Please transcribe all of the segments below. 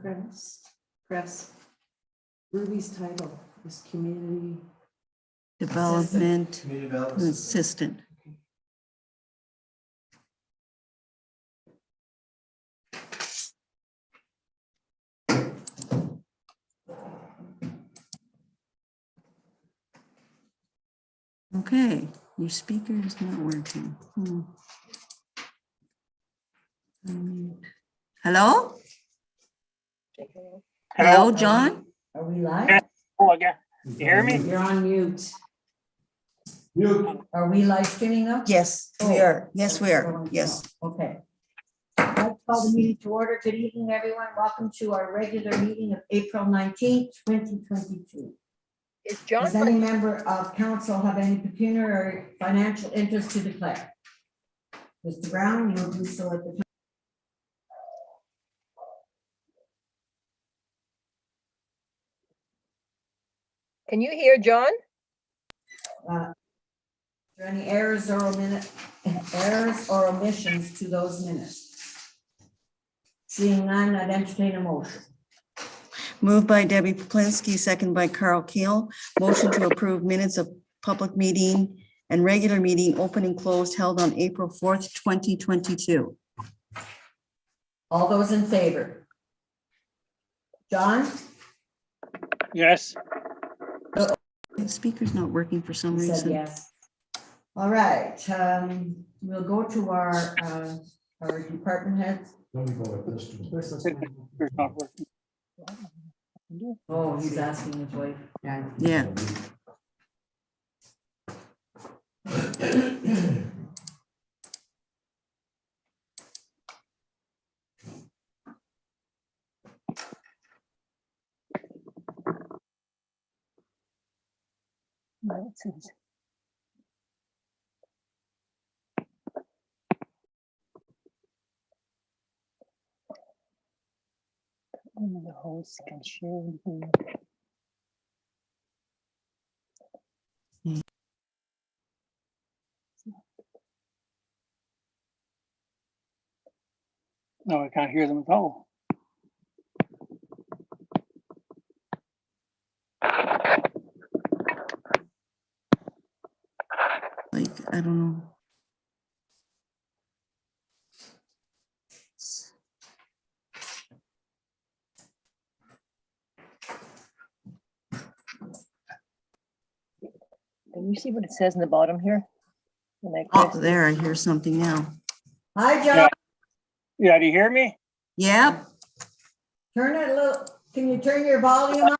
Press. Ruby's title is community Development Community development. assistant. Okay, your speaker is not working. Hello? Hello, John? Are we live? Oh, yeah. You hear me? You're on mute. Mute. Are we live streaming up? Yes, we are. Yes, we are. Yes. Okay. Let's call the meeting to order. Good evening, everyone. Welcome to our regular meeting of April 19th, 2022. Is John? Does any member of council have any pecuniary or financial interest to declare? Mr. Brown, you'll do so at the time. Can you hear John? Are there any errors or omissions to those minutes? Seeing none, I'd entertain a motion. Moved by Debbie Puklinski, second by Carl Keel. Motion to approve minutes of public meeting and regular meeting open and closed held on April 4th, 2022. All those in favor? John? Yes. The speaker's not working for some Said reason. yes. All right, we'll go to our department heads. Let me go with this one. It's not working. Oh, he's asking his wife. Yeah. The host can share. No, I can't hear them at all. Like, I don't know. Can you see what it says in the bottom here? When I Oh, press- there, I hear something now. Hi, John. Yeah. Yeah, do you hear me? Yep. Turn it a little, can you turn your volume up?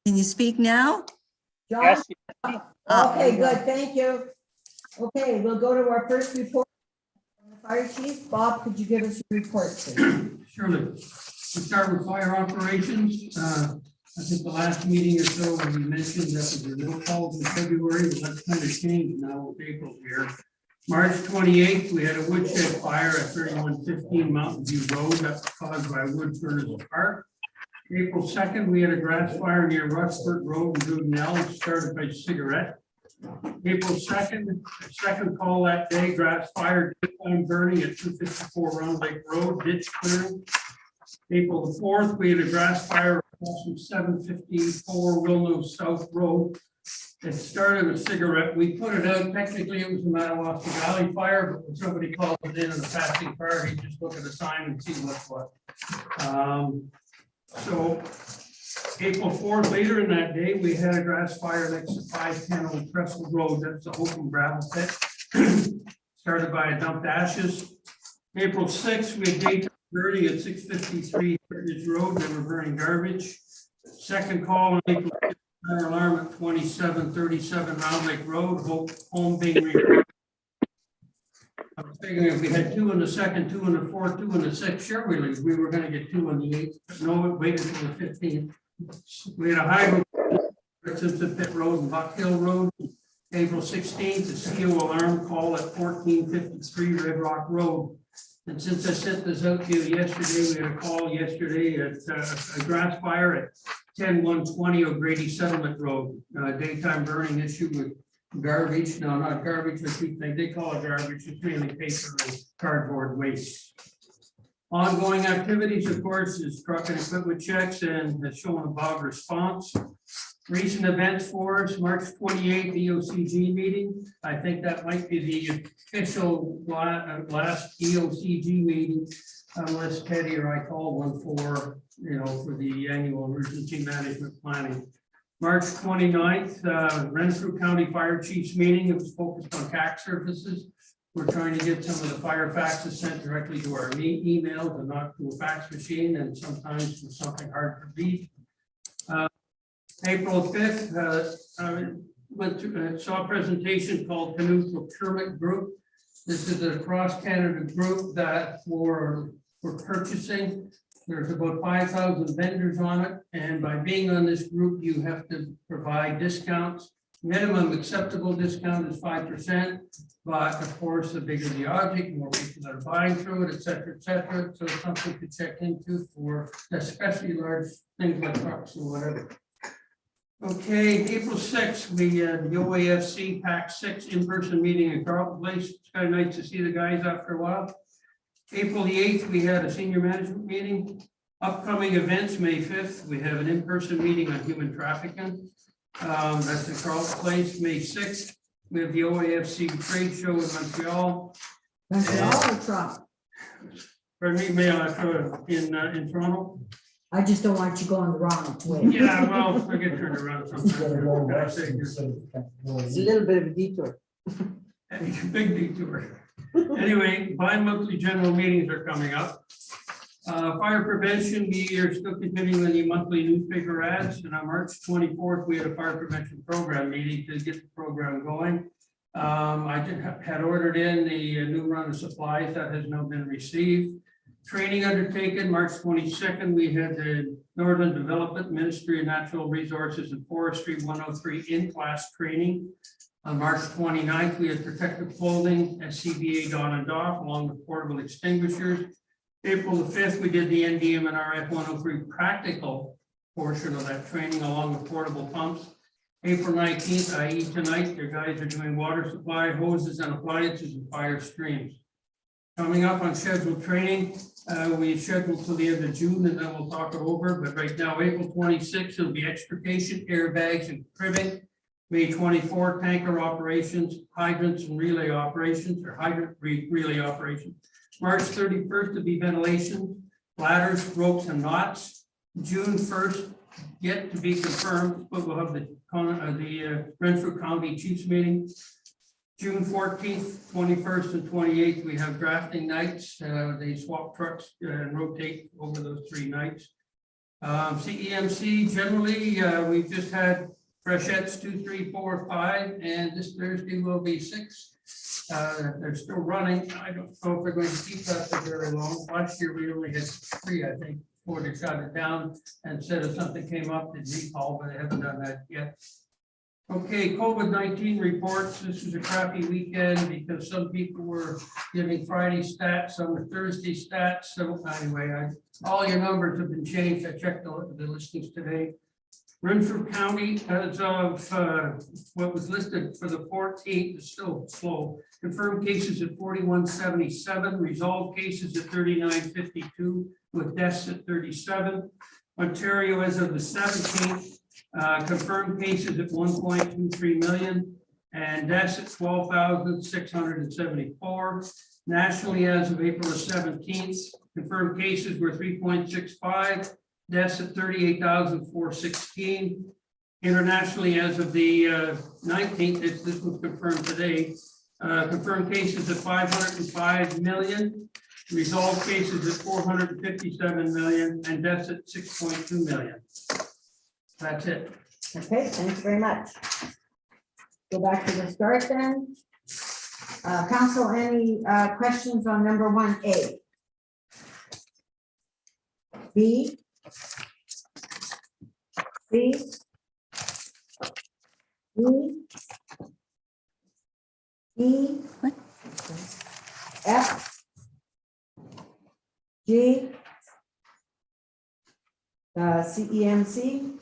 Can you speak now? John? Yes. Okay, good, thank you. Okay, we'll go to our first report. From the Fire chief, Bob, could you give us a report, please? Surely. We start with fire operations. I think the last meeting or so, we mentioned that there were no calls in February, but that's kind of changed now with April here. March 28th, we had a woodshed fire at 3115 Mountain View Road that was caused by a wood furnace park. April 2nd, we had a grass fire near Rushford Road in Goodnell, started by cigarette. April 2nd, second call that day, grass fire, daytime burning at 254 Round Lake Road, ditch clearing. April the 4th, we had a grass fire across from 754 Willow South Road. It started with cigarette. We put it out. Technically, it was a Madawaska Valley fire, but when somebody called it in a passing car, he just look at the sign and see what's what. So April 4th, later in that day, we had a grass fire next to 510 Old Trestle Road. That's the open gravel pit. Started by a dumped ashes. April 6th, we had daytime burning at 653 Heritage Road. They were burning garbage. Second call on April 5th, fire alarm at 2737 Round Lake Road. Home being repaired. I was thinking if we had 2 in the 2nd, 2 in the 4th, 2 in the 6th, sure we were going to get 2 in the 8th, but no, it waited until the 15th. We had a high Simpson Pit Road and Buck Hill Road. April 16th, a CO alarm call at 1453 Red Rock Road. And since I sent this out to you yesterday, we had a call yesterday at a grass fire at 10120 O'Grady Settlement Road. Daytime burning issue with garbage, no, not garbage, but they call it garbage, it's really paper and cardboard waste. Ongoing activities, of course, is truck and equipment checks and has shown above response. Recent events for us, March 28th, EOCG meeting. I think that might be the official last EOCG meeting, unless Teddy or I call one for, for the annual emergency management planning. March 29th, Renfrew County Fire Chiefs meeting. It was focused on tax services. We're trying to get some of the fire faxes sent directly to our emails and not to a fax machine, and sometimes it's something hard to read. April 5th, I saw a presentation called Canoe Procurement Group. This is a cross-Canada group that for purchasing. There's about 5,000 vendors on it, and by being on this group, you have to provide discounts. Minimum acceptable discount is 5%, but of course, the bigger the object, the more people that are buying through it, et cetera, et cetera. So it's something to check into for especially large things like trucks or whatever. Okay, April 6th, the OAFC PAC 6 in-person meeting in Carlton Place. It's kind of nice to see the guys after a while. April the 8th, we had a senior management meeting. Upcoming events, May 5th, we have an in-person meeting on human trafficking. That's in Carlton Place. May 6th, we have the OAFC trade show in Montreal. Montreal or Toronto? Pardon me, in Toronto. I just don't want you going the wrong way. Yeah, well, I get turned around sometimes. It's It's a little bit of a detour. Big detour. Anyway, bi-monthly general meetings are coming up. Fire prevention, we are still continuing the monthly newspaper ads, and on March 24th, we had a fire prevention program meeting to get the program going. I had ordered in the new run of supplies that has now been received. Training undertaken, March 22nd, we had the Northern Development Ministry of Natural Resources and Forestry 103 in-class training. On March 29th, we had protective clothing, SCBA Dawn and Doff, along with portable extinguishers. April the 5th, we did the NDM and RF 103 practical portion of that training, along with portable pumps. April 19th, i.e. tonight, your guys are doing water supply, hoses and appliances and fire streams. Coming up on scheduled training, we scheduled till the end of June, and then we'll talk it over. But right now, April 26th, it'll be extrication, airbags and cribbing. May 24th, tanker operations, hydrants and relay operations, or hydrant relay operations. March 31st to be ventilation, ladders, ropes and knots. June 1st, yet to be confirmed, but we'll have the Renfrew County Chiefs meeting. June 14th, 21st, and 28th, we have drafting nights. They swap trucks and rotate over those 3 nights. CEMC, generally, we've just had freshettes 2, 3, 4, 5, and this Thursday will be 6. They're still running. I don't know if they're going to keep that for very long. Last year, we only had 3, I think, before they shut it down and said if something came up, they'd recall, but they haven't done that yet. Okay, COVID-19 reports. This was a crappy weekend because some people were giving Friday stats, some were Thursday stats. So anyway, all your numbers have been changed. I checked the listings today. Renfrew County, as of what was listed for the 14th, is still slow. Confirmed cases at 4177, resolved cases at 3952, with deaths at 37. Ontario, as of the 17th, confirmed cases at 1.23 million and deaths at 12,674. Nationally, as of April the 17th, confirmed cases were 3.65, deaths at 38,416. Internationally, as of the 19th, this was confirmed today, confirmed cases at 505 million, resolved cases at 457 million, and deaths at 6.2 million. That's it. Okay, thanks very much. Go back to the start then. Council, any questions on number 1A? B? C? D? E? What? F? G? CEMC?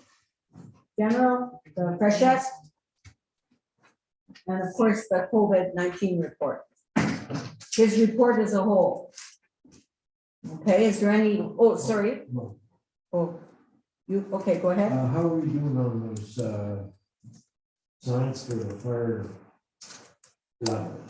General, the freshet? And of course, the COVID-19 report. His report as a whole. Okay, is there any, oh, sorry, No. oh, you, okay, go ahead. How are we doing on those signs for the fire level?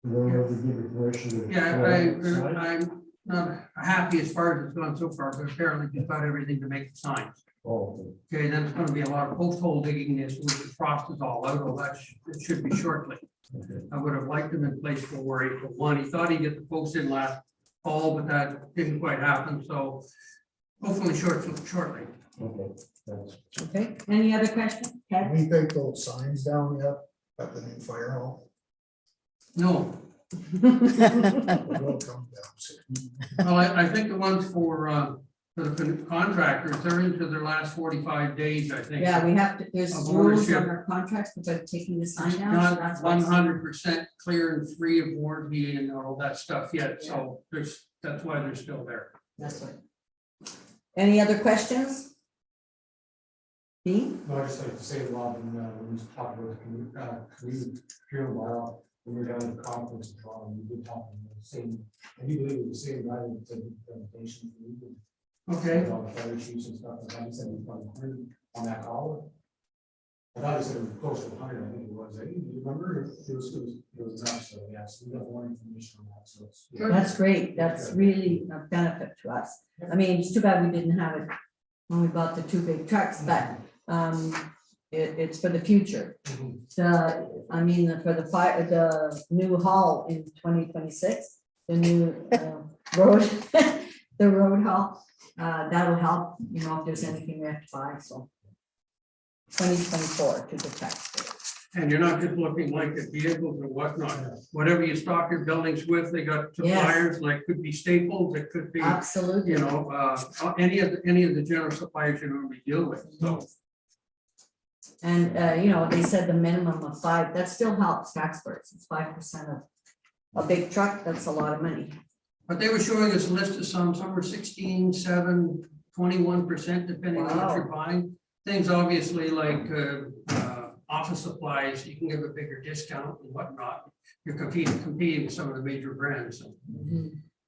You don't have to give a permission to. Yeah, I'm not happy as far as it's gone so far, but apparently we've got everything to make the signs. Oh, Okay, then it's gonna be a lot of post hole digging this, when the frost is all out, well, it should be shortly. okay. I would have liked them in place for April 1. He thought he'd get the posts in last fall, but that didn't quite happen, so hopefully shortly. Okay, thanks. Okay, any other questions? Can Okay. we take those signs down yet at the new fire hall? No, The road come down soon. well, I think the ones for the contractors, they're into their last 45 days, I think. Yeah, we have to, there's Of rules on ownership. our contracts about taking the sign down. so Not that's why it's- 100% clear and free of warranty and all that stuff yet, so that's why they're still there. That's right. Any other questions? Dean? No, I just like to say, Rob, when we talked about the community funeral bar, when we were down at the conference in Toronto, we did talk about the same, and you believe it was the same guy that did the presentation. Okay, All the fire chiefs and stuff, like that, he said he was about 100 on that call. I thought he said it was close to 100, I think it was, do you remember? It was enough, so yeah, so we got more information on that, so it's. That's great. That's really a benefit to us. I mean, it's too bad we didn't have it when we bought the two big trucks, but it's for the future. Mhm. I mean, for the new hall in 2026, the new road, the road hall, that'll help, you know, if there's anything we have to buy, so. 2024 to the tax. and you're not just looking like at vehicles or whatnot, whatever you stock your buildings with, they got suppliers, like could be Staples, it could be, Absolutely. you know, any of the general suppliers you normally deal with, so. And, you know, they said the minimum of 5, that still helps taxpayers. It's 5% of a big truck. That's a lot of money. But they were showing us a list of some were 16, 7, 21%, depending on what you're buying. Things obviously like office supplies, you can give a bigger discount and whatnot. You're competing with some of the major brands. So.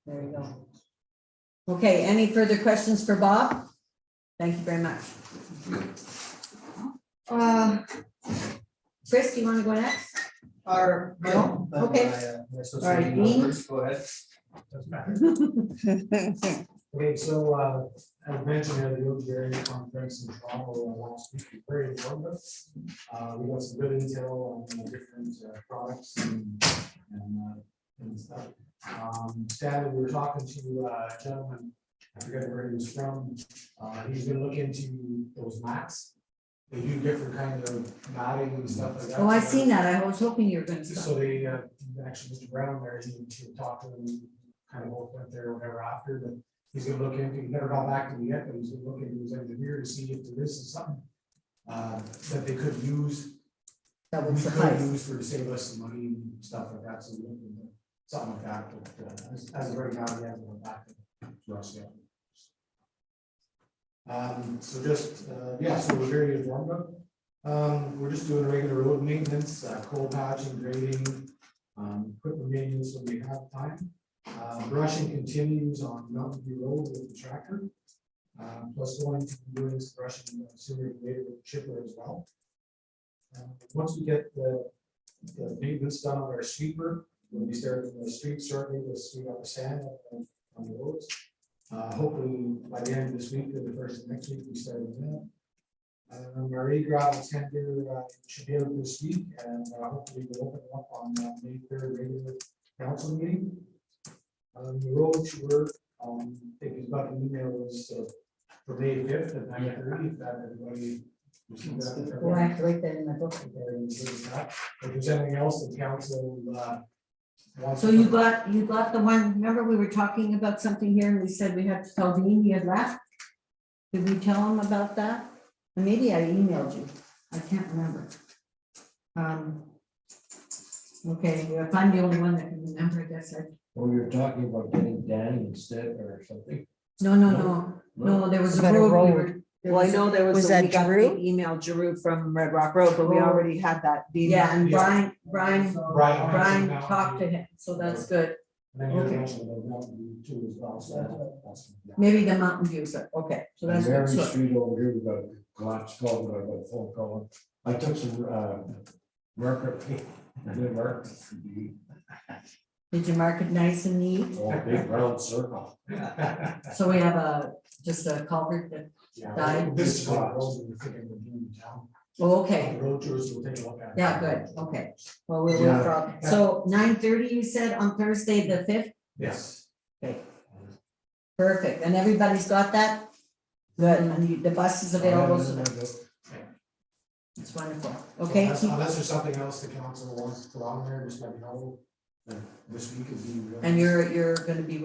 There you go. Okay, any further questions for Bob? Thank you very much. Chris, do you want to go next? Or, no? Okay. All right, Dean? Go ahead. Okay, so as mentioned at the OGA conference in Toronto last week, we're very informative. We got some good intel on different products and stuff. Stanley, we were talking to a gentleman, I forget where he was from. He's gonna look into those mats. They do different kinds of matting and stuff like that. Oh, I've seen that. I was hoping you were going to So stop. they, actually, Mr. Brown there, he talked to them, kind of both went there or whatever after, but he's gonna look into, he never got back to me yet, but he's gonna look into his engineer to see if there is something that they could use, That we would could suffice. use for to save us some money and stuff like that, so we're looking at something like that, but as of right now, he hasn't gone back to us yet. So just, yeah, so we're very informative. We're just doing regular road maintenance, coal patching, grading, equipment maintenance when we have time. Brushing continues on Mountain View Road with the tractor. Plus going to be doing some brushing sooner or later with the chipper as well. Once we get the maintenance done on our sweeper, we'll be starting the street shortly to sweep up the sand on the roads. Hopefully by the end of this week or the first of next week, we start with that. Our gravel tender should be able this week, and hopefully we'll open up on May 3rd regular council meeting. The road tour, I think he's got an email was for May 5th at 9:30, if that everybody. received that. Oh, I have to write that in my book. If there's anything else the council wants. So you got the one, remember we were talking about something here and we said we had to tell Dean he had left? Did we tell him about that? Maybe I emailed you. I can't remember. Okay, if I'm the only one that can remember, I guess I. Well, we were talking about getting Danny instead or something. No, there was a About a road. road. Well, I know there Was was, that we got Drew? the email, Drew from Red Rock Road, but we Oh. already had that. Dean. Yeah, and Yeah. Brian Brian. talked to him, so that's good. And then you Okay. mentioned about Mountain View too as well, so that's. yeah. Maybe the Mountain View, but okay, so that's good. Mary So- Street over here, we got a collapsed culvert, I got a phone call. I took some, marker, and then marked Did you mark it nice and neat? a big round circle. So we have just a culvert that, Yeah, Died. this is what roads we're thinking of doing in town. oh, okay, Road tours, we'll take a look at. it. Yeah, good, okay. Well, we'll, Yeah. so 9:30, you said on Thursday, the 5th? Yes. Okay. Perfect, and everybody's got that? Good, and the bus is available, so it's wonderful, okay? Unless there's something else the council wants to put on there, just let me know. Then this week would be. And you're gonna be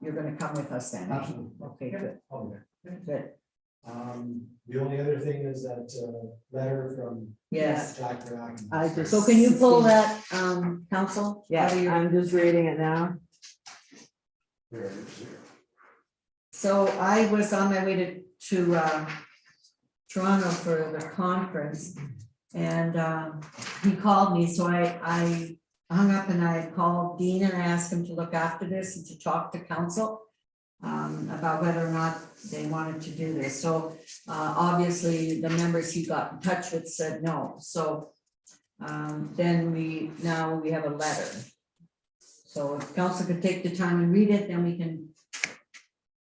you're gonna come with us then? Absolutely. Okay, good, Okay. good, The only other thing is that letter from yes. Jack Rack. I just- So can you pull that, council? Yeah, out of your- I'm just reading it now. There it is here. So I was on my way to Toronto for the conference, and he called me, so I hung up and I called Dean and I asked him to look after this and to talk to council about whether or not they wanted to do this. So obviously, the members he got in touch with said no, so then now we have a letter. So if council could take the time and read it, then we can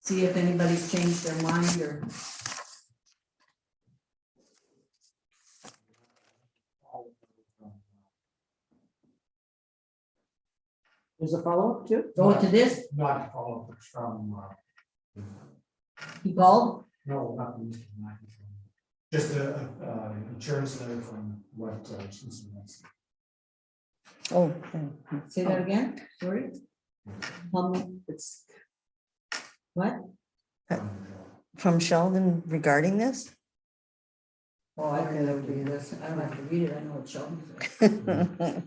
see if anybody's changed their mind or. There's a follow-up too? Go to this, Not to follow up, it's from, he called, no, not from Mr. Mackey. Just a insurance letter from what. Oh, say that again, sorry, It's, what? from Sheldon regarding this? Oh, I don't have to read this, I don't have to read it, I know what Sheldon said,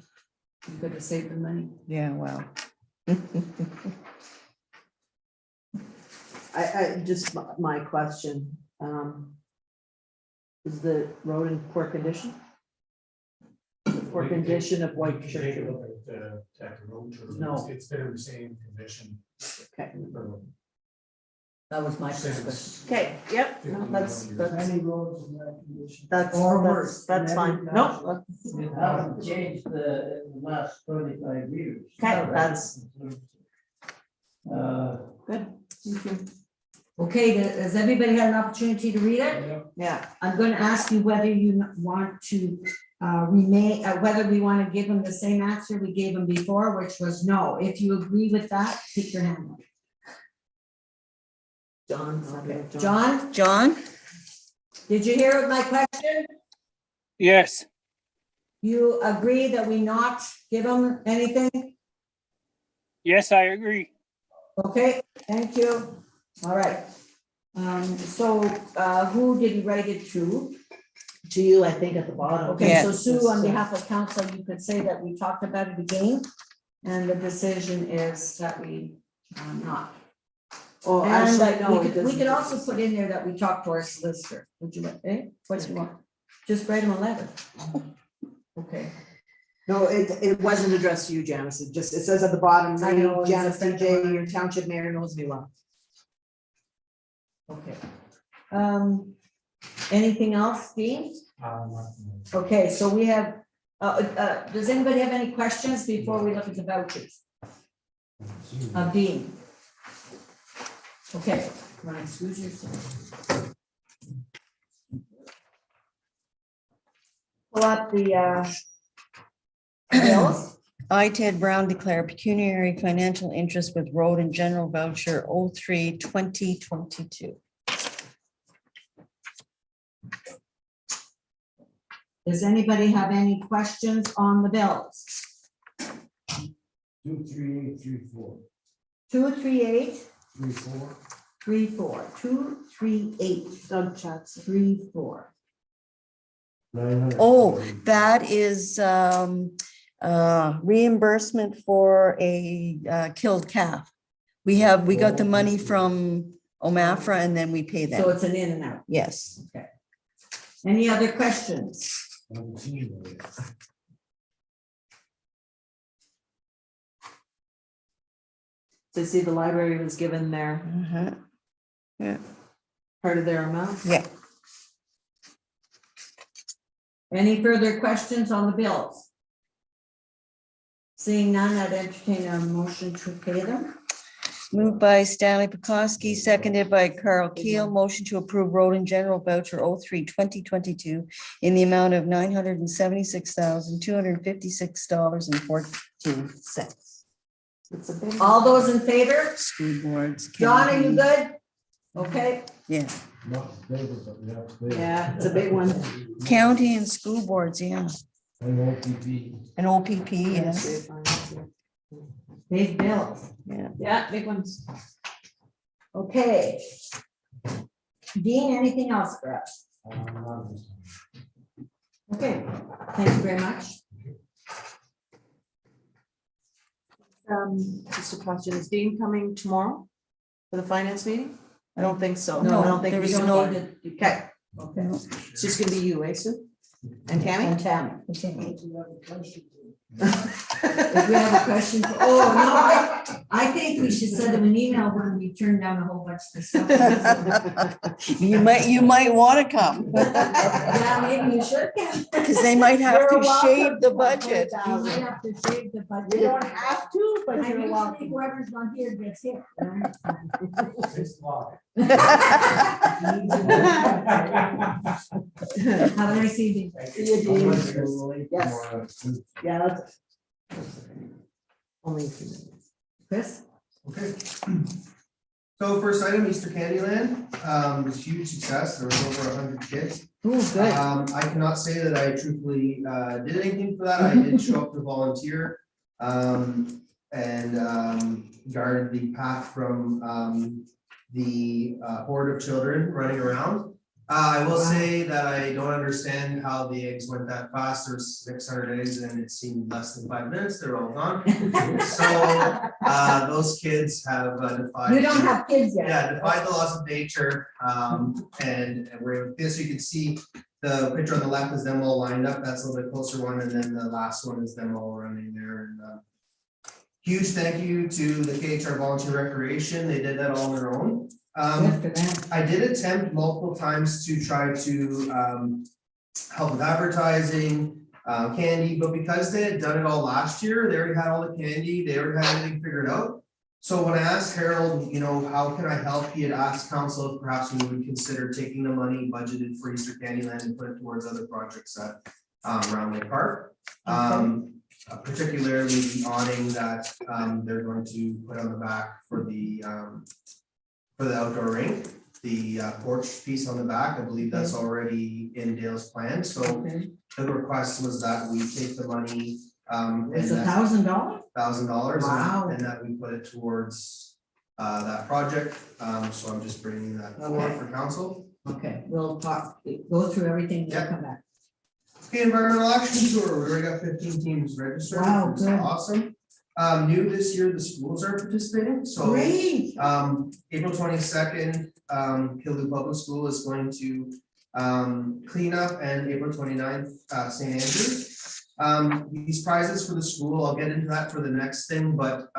you could have saved the money. Yeah, well. I just, my question, is the road in poor condition? Poor condition of White Church. Take a look at the road tour. No. It's been in the same condition. Okay. for That was my first question. since Okay, yep, no, 50, that's, 20 that's, Any roads in that condition. that's fine. No, It hasn't changed in the last 25 years. Okay, that's- Good. Okay, has everybody had an opportunity to read it? yeah, I'm gonna ask you whether you want to remain, whether we want to give them the same answer we gave them before, which was no. If you agree with that, pick your hand up. John. Okay, John, John? did you hear my question? Yes, You agree that we not give them anything? yes, I agree. Okay, thank you. All right. So who did he write it to? To you, I think at the bottom. Okay, so Yeah. Sue, on behalf of council, you could say that we talked about it again, and the decision is that we not. Oh, And actually, that no, we it could doesn't. also put in there that we talked to our solicitor. Would you, what do you want? Just write him a letter. Okay. No, it wasn't addressed to you, Janice. It just, it says at the bottom, I know, Janice it's a- DJ, your township mayor knows me well. Okay. Anything else, Dean? nothing. Okay, so we have, does anybody have any questions before we look at the vouchers? Dean? Okay, want to excuse yourself? Pull up the bills. I, Ted Brown, declare pecuniary financial interest with road and general voucher 03-2022. Does anybody have any questions on the bills? 23834. 238 34. 34, 238 Doug chats. 34. 900. Oh, that is reimbursement for a killed calf. We got the money from OMAFRA, and then we pay So them. it's an in and out. Yes. Any other questions? I haven't seen it yet. So see, the library was given their, Uh-huh. part of their amount. Yeah. Any further questions on the bills? Seeing none, I'd entertain a motion to pay them. Moved by Stanley Pekoski, seconded by Carl Keel. Motion to approve road and general voucher 03-2022 in the amount of $976,256.14. It's a big. All those in favor? School boards. John, are you county. good? Okay, Yeah, Not bigger, but we have to. Yeah, it's a big one. county and school boards, yeah, And OPP. and OPP, yes, big bills. yeah. Yeah, big ones. Okay. Dean, anything else for us? Okay, thank you very much. Just a question, is Dean coming tomorrow for the finance meeting? I don't think so. No, I don't think there we is don't no- need it. Okay, Okay. it's just gonna be you, eh, Sue? And Tammy? And Tammy. If you have a question, If we have a question, oh, no, I think we should send them an email when we turn down a whole bunch of stuff. You might want to come, Yeah, maybe you should. because they might have to You're welcome. shave the budget. You might have to shave the budget. You don't have to, but I you're usually welcome. whoever's not here gets hit. right? it's live. Have a nice evening. See you, Dean. Yes. Yeah, that's. Only a few minutes. Chris? Okay. So first item, Easter Candyland, was a huge success. There was over 100 kids. Oh, good. I cannot say that I truthfully did anything for that. I did show up to volunteer and guarded the path from the horde of children running around. I will say that I don't understand how the eggs went that fast. There's 600 eggs and it seemed less than 5 minutes. They're all gone. So those kids have defied. You don't have kids yet. Yeah, defied the laws of nature. And we're this, you can see the picture on the left is them all lined up. That's a little bit closer one. And then the last one is them all running there. And huge thank you to the KHR Volunteer Recreation. They did that all on their own. Good for them. I did attempt multiple times to try to help with advertising, candy, but because they had done it all last year, they already had all the candy, they already had everything figured out. So when I asked Harold, how can I help, he had asked council if perhaps we would consider taking the money budgeted for Easter Candyland and put it towards other projects at Round Lake Park. Particularly the awning that they're going to put on the back for the outdoor rink, the porch piece on the back. I believe that's already in Dale's plan. So Okay. the request was that we take the money It's and that $1,000? $1,000 Wow. and that we put it towards that project. So I'm just bringing that forward for council. Okay, we'll go through everything, we'll Yeah. come back. Okay, environmental action tour. We already got 15 teams registered. Wow, which is good. awesome. New this year, the schools are participating. So Great. April 22nd, Kildu Public School is going to clean up, and April 29th, St. Andrews. These prizes for the school, I'll get into that for the next thing, but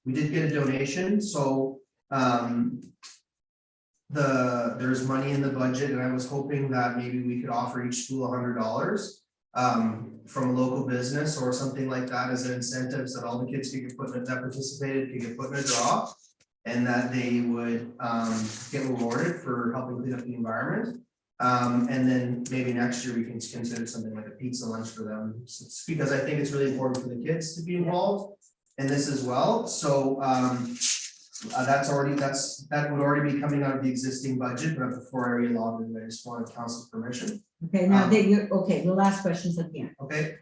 we did get a donation, so there's money in the budget, and I was hoping that maybe we could offer each school $100 from a local business or something like that as an incentive, so that all the kids could get put in, that participated could get put in a draw, and that they would get rewarded for helping clean up the environment. And then maybe next year we can consider something like a pizza lunch for them, because I think it's really important for the kids to be involved in this as well. So that would already be coming out of the existing budget, but before I relog it, I just wanted council's permission. Okay, now okay, we'll ask questions at the end. Okay,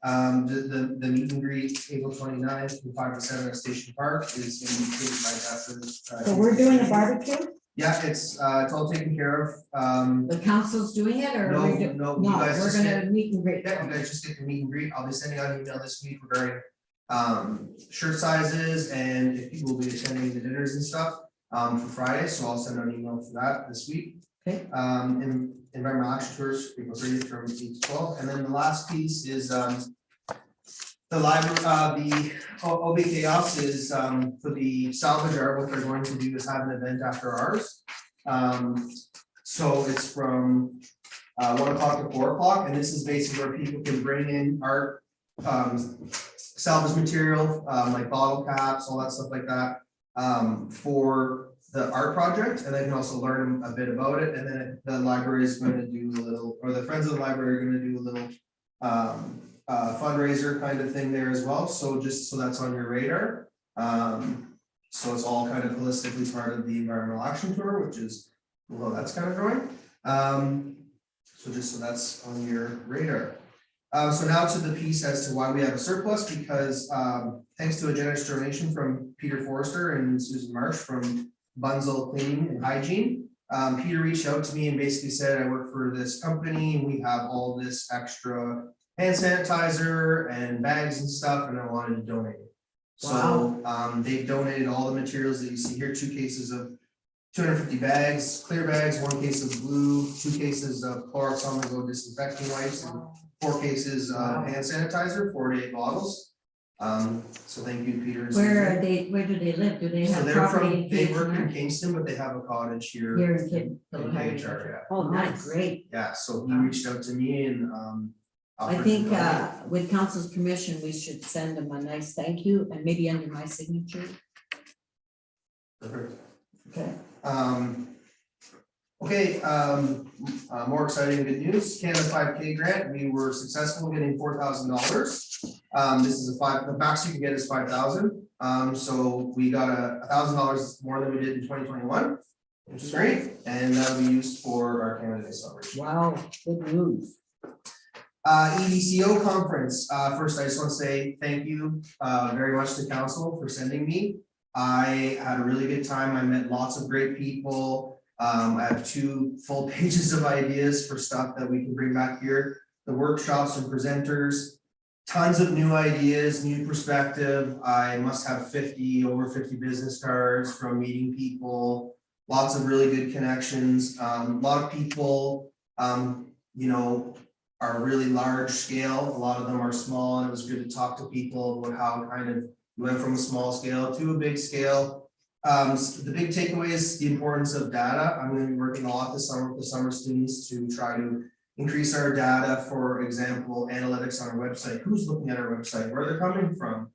the meet and greet April 29th from 5 to 7 at Station Park is indicated by Jeffers. So we're doing a barbecue? Yeah, it's all taken care of. The council's doing it or? No, we do- no, No, you guys we're just gonna get, meet and greet. yeah, you guys just get to meet and greet. I'll be sending out an email this week regarding shirt sizes and if people will be attending the dinners and stuff. for Friday, so I'll send out an email for that this week. Okay. Environmental action tours, April 30th from 8 to 12, and then the last piece is the library, the OBK Ops is for the salvage art. What they're going to do is have an event after ours. So it's from 1 o'clock to 4 o'clock, and this is basically where people can bring in art, salvage material, like bottle caps, all that stuff like that, for the art project, and they can also learn a bit about it. And then the library is going to do a little, or the Friends of the Library are going to do a little fundraiser kind of thing there as well. So just so that's on your radar. So it's all kind of holistically part of the environmental action tour, which is, well, that's kind of growing. So just so that's on your radar. So now to the piece as to why we have a surplus, because thanks to a generous donation from Peter Forrester and Susan Marsh from Bunzel Cleaning and Hygiene. Peter reached out to me and basically said, I work for this company and we have all this extra hand sanitizer and bags and stuff, and I wanted to donate it. So they've donated all the materials that you see here, 2 cases of 250 bags, clear bags, 1 case of glue, 2 cases of Clorox on the go disinfecting wipes, and 4 cases of hand sanitizer, 4 to 8 bottles. So thank you, Peter. And Where Susan. are they, where do they live? Do they So have they're property from, in they work in KHR? Kingston, but they have a cottage here Here in in Kid. KHR, yeah. Oh, nice, great. Yeah, so he reached out to me and I offered think to donate. with council's permission, we should send them a nice thank you and maybe under my signature. Perfect. Okay. More exciting good news, Canada 5K grant, we were successful getting $4,000. This is the max you can get is 5,000. So we got $1,000 more than we did in 2021, which is great, and that'll be used for our Canada Day celebration. Wow, good news. EDCO conference, first I just want to say thank you very much to council for sending me. I had a really good time, I met lots of great people. I have 2 full pages of ideas for stuff that we can bring back here. The workshops and presenters, tons of new ideas, new perspective. I must have over 50 business cards from meeting people, lots of really good connections. A lot of people, you know, are really large scale. A lot of them are small, and it was good to talk to people about how kind of we went from a small scale to a big scale. So the big takeaway is the importance of data. I'm going to be working a lot this summer with the summer students to try to increase our data, for example, analytics on our website, who's looking at our website, where they're coming from.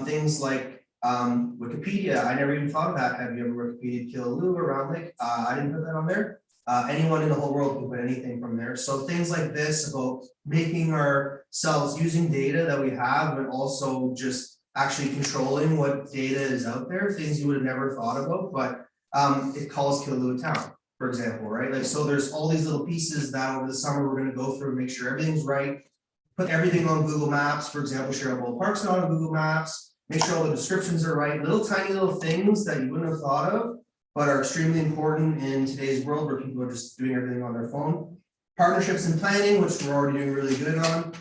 Things like Wikipedia, I never even thought of that. Have you ever Wikipedia Killaloo or Round Lake? I didn't put that on there. Anyone in the whole world can put anything from there. So things like this about making ourselves using data that we have, but also just actually controlling what data is out there, things you would have never thought about, but it calls Killaloo a town, for example, right? Like, so there's all these little pieces that over the summer we're going to go through and make sure everything's right, put everything on Google Maps, for example, Sherwood Park's not on Google Maps, make sure all the descriptions are right, little tiny little things that you wouldn't have thought of, but are extremely important in today's world where people are just doing everything on their phone. Partnerships and planning, which we're already doing really good on.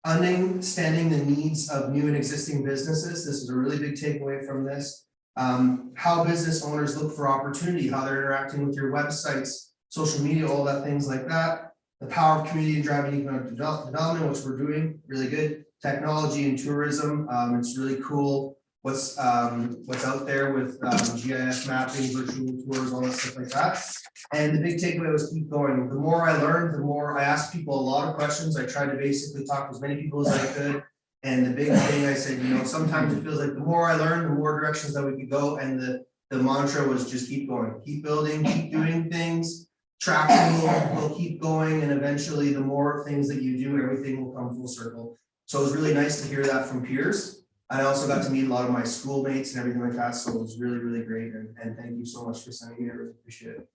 Understanding the needs of new and existing businesses. This is a really big takeaway from this. How business owners look for opportunity, how they're interacting with your websites, social media, all that things like that. The power of community and driving economic development, which we're doing really good. Technology and tourism. It's really cool what's out there with GIS mapping, virtual tours, all that stuff like that. And the big takeaway was keep going. The more I learned, the more I asked people a lot of questions. I tried to basically talk to as many people as I could. And the big thing I said, you know, sometimes it feels like the more I learn, the more directions that we could go. And the mantra was just keep going, keep building, keep doing things. Traction will keep going, and eventually the more things that you do, everything will come full circle. So it was really nice to hear that from peers. I also got to meet a lot of my schoolmates and everything like that. So it was really, really great. And thank you so much for sending me. I really appreciate it.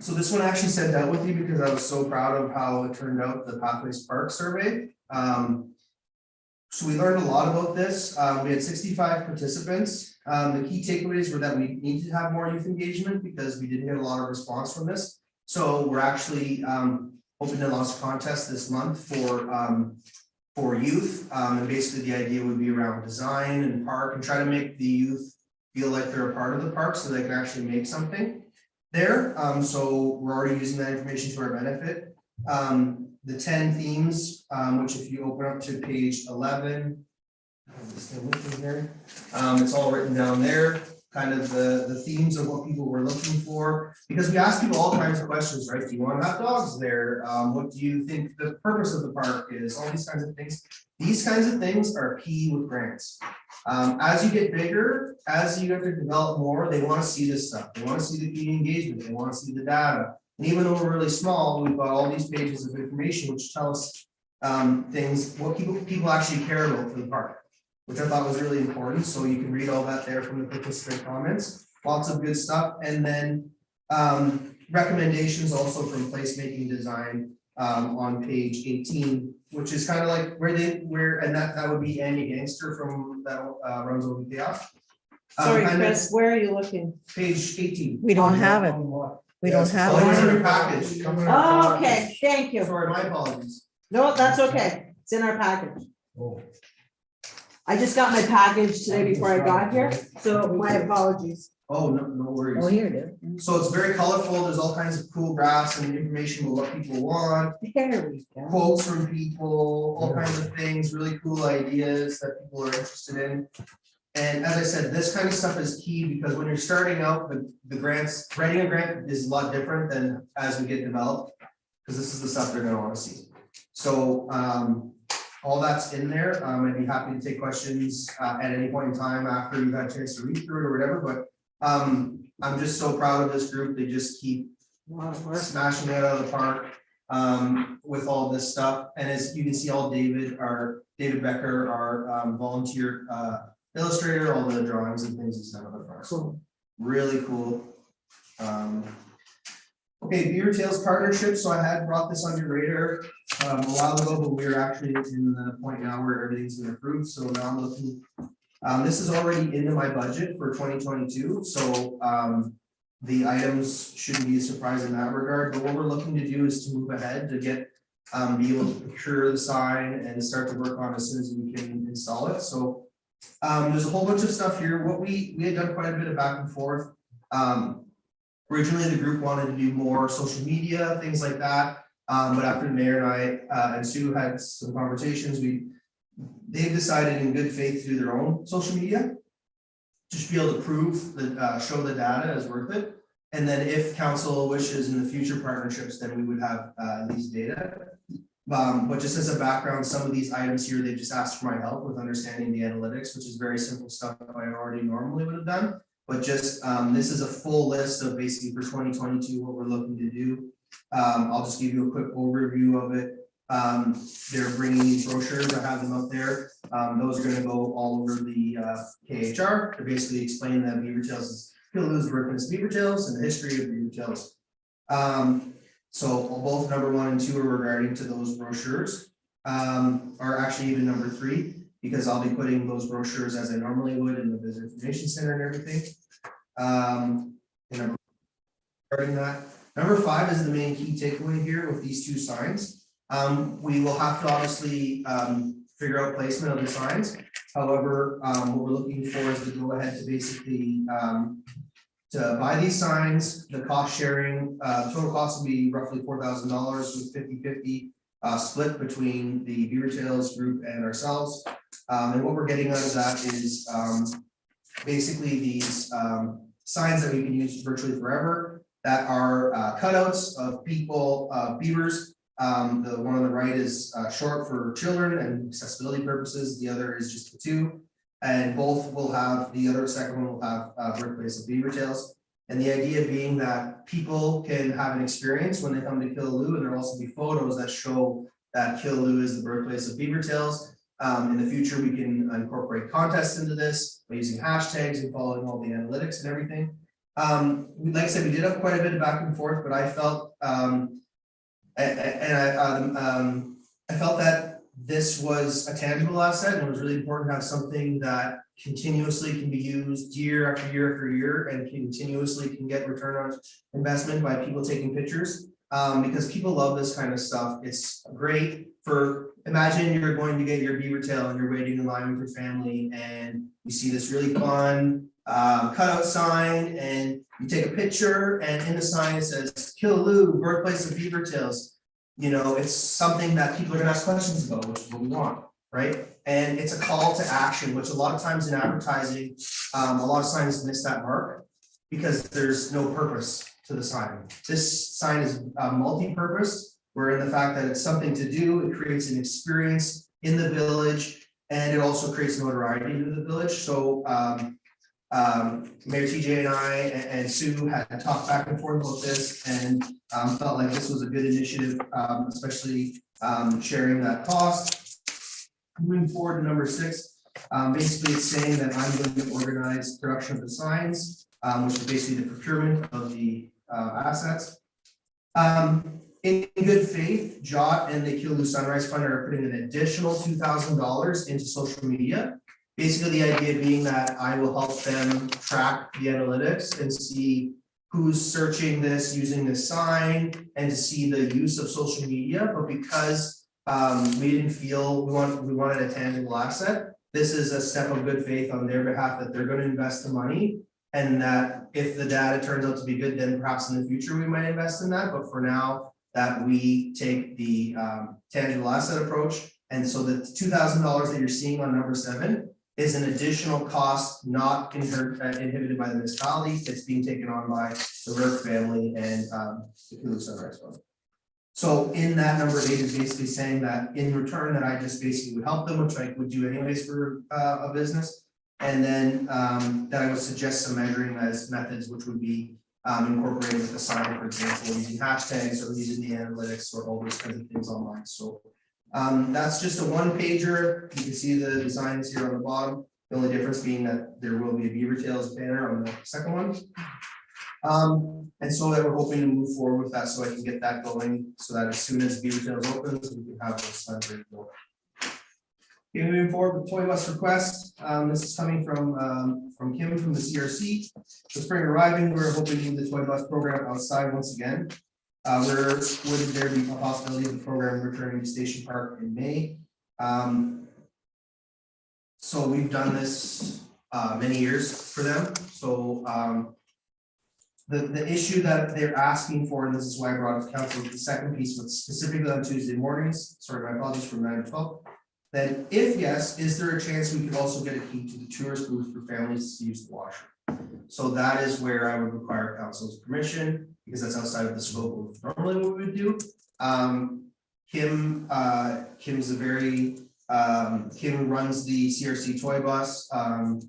So this one I actually sent out with you because I was so proud of how it turned out, the Pathways Park survey. So we learned a lot about this. We had 65 participants. The key takeaways were that we need to have more youth engagement because we didn't get a lot of response from this. So we're actually hoping to launch a contest this month for youth. And basically the idea would be around design and park and try to make the youth feel like they're a part of the park, so they can actually make something there. So we're already using that information to our benefit. The 10 themes, which if you open up to page 11, it's all written down there, kind of the themes of what people were looking for, because we ask people all kinds of questions, right? Do you want to have dogs there? What do you think the purpose of the park is? All these kinds of things. These kinds of things are key with grants. As you get bigger, as you have to develop more, they want to see this stuff. They want to see the community engagement. They want to see the data. And even though we're really small, we've got all these pages of information which tell us things, what people actually care about for the park, which I thought was really important. So you can read all that there from the participant comments. Lots of good stuff. And then recommendations also from placemaking design on page 18, which is kind of like and that would be Andy Gangster from that runs over chaos. Sorry, Chris, where are you looking? Page 18. We don't have it. We don't have Oh, it's in it. your package. Oh, okay, thank you. Sorry, my apologies. No, that's okay. It's in our package. Oh. I just got my package today before I got here, so my apologies. Oh, no worries. Oh, here it is. So it's very colorful. There's all kinds of cool graphs and information about what people want, There we go. quotes from people, all kinds of things, really cool ideas that people are interested in. And as I said, this kind of stuff is key because when you're starting out, the grants, writing a grant is a lot different than as we get developed, because this is the stuff they're gonna want to see. So all that's in there. I'd be happy to take questions at any point in time after you've had a chance to read through it or whatever, but I'm just so proud of this group. They just keep smashing it out of the park with all this stuff. And as you can see, David Becker, our volunteer illustrator, all the drawings and things he's done on the park. So really cool. Okay, Beaver Tails partnership. So I had brought this on your radar a while ago, but we're actually in the point now where everything's been approved. So now I'm looking. This is already into my budget for 2022. So the items shouldn't be a surprise in that regard. But what we're looking to do is to move ahead to get be able to procure the sign and start to work on as soon as we can install it. So there's a whole bunch of stuff here. What we had done quite a bit of back and forth. Originally, the group wanted to do more social media, things like that. But after the mayor and I and Sue had some conversations, they've decided in good faith to do their own social media. Just be able to prove that show the data is worth it. And then if council wishes in the future partnerships, then we would have these data. But just as a background, some of these items here, they just asked for my help with understanding the analytics, which is very simple stuff I already normally would have done. But just this is a full list of basically for 2022 what we're looking to do. I'll just give you a quick overview of it. They're bringing these brochures. I have them up there. Those are going to go all over the KHR to basically explain that Beaver Tails is Killaloo's birthplace of Beaver Tails and the history of Beaver Tails. So both number 1 and 2 are regarding to those brochures, or actually even number 3, because I'll be putting those brochures as I normally would in the Visitor Information Center and everything. Regarding that, number 5 is the main key takeaway here with these 2 signs. We will have to obviously figure out placement of the signs. However, what we're looking for is to go ahead to basically to buy these signs. The cost sharing, total cost will be roughly $4,000 with 50-50 split between the Beaver Tails group and ourselves. And what we're getting out of that is basically these signs that we can use virtually forever that are cutouts of people, beavers. The one on the right is short for children and accessibility purposes. The other is just the 2. And both will have, the second one will have birthplace of Beaver Tails. And the idea being that people can have an experience when they come to Killaloo, and there'll also be photos that show that Killaloo is the birthplace of Beaver Tails. In the future, we can incorporate contests into this by using hashtags and following all the analytics and everything. Like I said, we did have quite a bit of back and forth, but I felt I felt that this was a tangible asset, and it was really important to have something that continuously can be used year after year after year and continuously can get return on investment by people taking pictures, because people love this kind of stuff. It's great for imagine you're going to get your beaver tail and you're waiting in line with your family and you see this really fun cutout sign and you take a picture and in the sign it says Killaloo, birthplace of beaver tails. You know, it's something that people are gonna ask questions about, which is what we want, right? And it's a call to action, which a lot of times in advertising, a lot of signs miss that mark because there's no purpose to the sign. This sign is multi-purpose, where in the fact that it's something to do, it creates an experience in the village, and it also creates notoriety to the village. So Mayor TJ and I and Sue had talked back and forth about this and felt like this was a good initiative, especially sharing that cost. Moving forward to number 6, basically it's saying that I'm going to organize production of the signs, which is basically the procurement of the assets. In good faith, Jot and the Killaloo Sunrise Fund are putting an additional $2,000 into social media. Basically, the idea being that I will help them track the analytics and see who's searching this, using this sign, and to see the use of social media. But because we didn't feel we wanted a tangible asset, this is a step of good faith on their behalf that they're going to invest the money, and that if the data turns out to be good, then perhaps in the future we might invest in that. But for now, that we take the tangible asset approach, and so the $2,000 that you're seeing on number 7 is an additional cost not inhibited by the municipality. It's being taken on by the Rourke family and the Killaloo Sunrise Fund. So in that number 8 is basically saying that in return that I just basically would help them, which I would do anyways for a business. And then that I would suggest some measuring methods, which would be incorporated with the sign, for example, using hashtags or using the analytics or all those kinds of things online. So that's just a 1-pager. You can see the designs here on the bottom. The only difference being that there will be a beaver tails banner on the second one. And so that we're hoping to move forward with that so I can get that going so that as soon as beaver tails opens, we can have those signs ready to go. Okay, moving forward with Toy Bus request. This is coming from Kim from the CRC. The spring arriving, we're hoping to move the Toy Bus program outside once again. Would there be a possibility of the program returning to Station Park in May? So we've done this many years for them. So the issue that they're asking for, and this is why I brought it to council, the second piece was specifically on Tuesday mornings. Sorry, my apologies, from 9 to 12. Then if yes, is there a chance we could also get a key to the tourist booth for families to use the washroom? So that is where I would require council's permission, because that's outside of the scope of normally what we would do. Kim's a very, Kim runs the CRC toy bus. So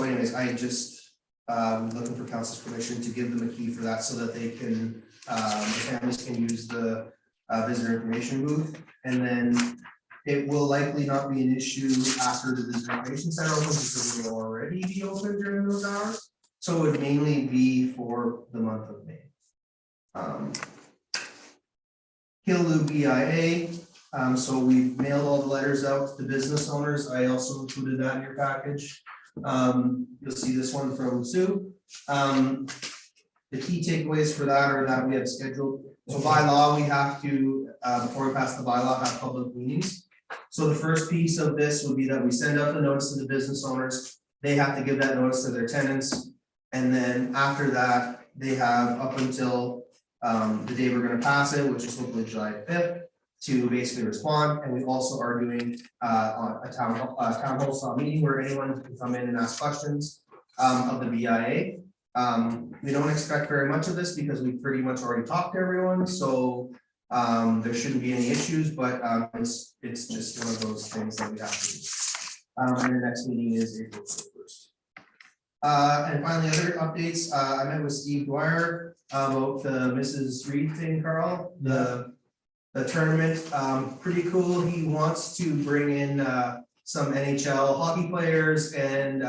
anyways, I just looking for council's permission to give them a key for that so that they can, the families can use the visitor information booth. And then it will likely not be an issue after the visitor information center opens because it will already be open during those hours. So it would mainly be for the month of May. Killaloo BIA. So we've mailed all the letters out to the business owners. I also included that in your package. You'll see this one from Sue. The key takeaways for that are that we have scheduled. So by law, we have to, before we pass the bylaw, have public meetings. So the first piece of this would be that we send out the notice to the business owners. They have to give that notice to their tenants. And then after that, they have up until the day we're going to pass it, which is hopefully July 5th, to basically respond. And we also are doing on a town hall style meeting where anyone can come in and ask questions of the BIA. We don't expect very much of this because we pretty much already talked to everyone, so there shouldn't be any issues, but it's just one of those things that we have to do. And the next meeting is April 1st. And finally, other updates. I met with Steve Dwyer about the Mrs. Reed thing, Carl, the tournament. Pretty cool. He wants to bring in some NHL hockey players and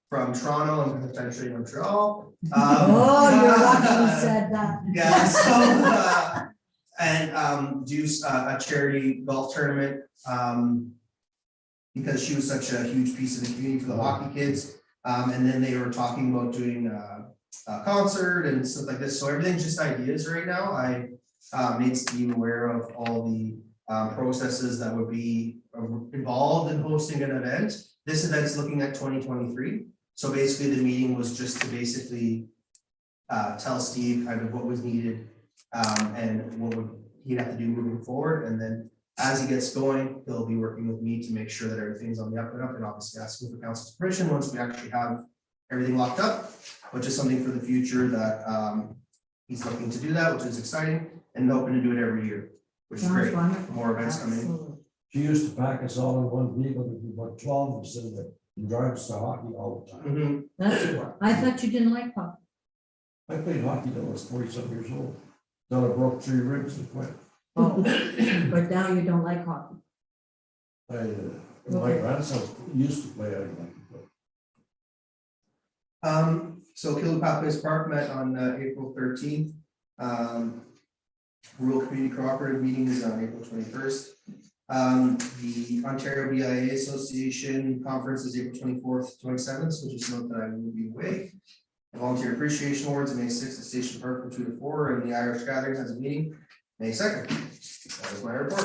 from Toronto and potentially Montreal. You're lucky you said that. Yeah, so and do a charity golf tournament because she was such a huge piece of the community for the hockey kids. And then they were talking about doing a concert and stuff like this. So everything's just ideas right now. I made Steve aware of all the processes that would be involved in hosting an event. This event's looking at 2023. So basically the meeting was just to basically tell Steve kind of what was needed and what would he'd have to do moving forward. And then as he gets going, he'll be working with me to make sure that everything's on the up and up, and obviously asking for council's permission once we actually have everything locked up, which is something for the future that he's looking to do that, which is exciting, and hoping to do it every year, which is Sounds great. wonderful. More events coming. Absolutely. She used to pack us all in one vehicle, there'd be about 12 of us in there, and drive us to hockey all the time. Mhm. That's, I thought you didn't like hockey. I played hockey till I was 40-some years old. Then I broke 3 ribs and quit. Oh, but now you don't like hockey. My Okay. grandson used to play, I didn't like to play. So Killupa Place Park met on April 13th. Rural Community Cooperative meeting is on April 21st. The Ontario BIA Association conference is April 24th, 27th, so just note that I will be away. The Volunteer Appreciation Awards, May 6th at Station Park from 2 to 4, and the Irish Gathering has a meeting May 2nd. That is my report.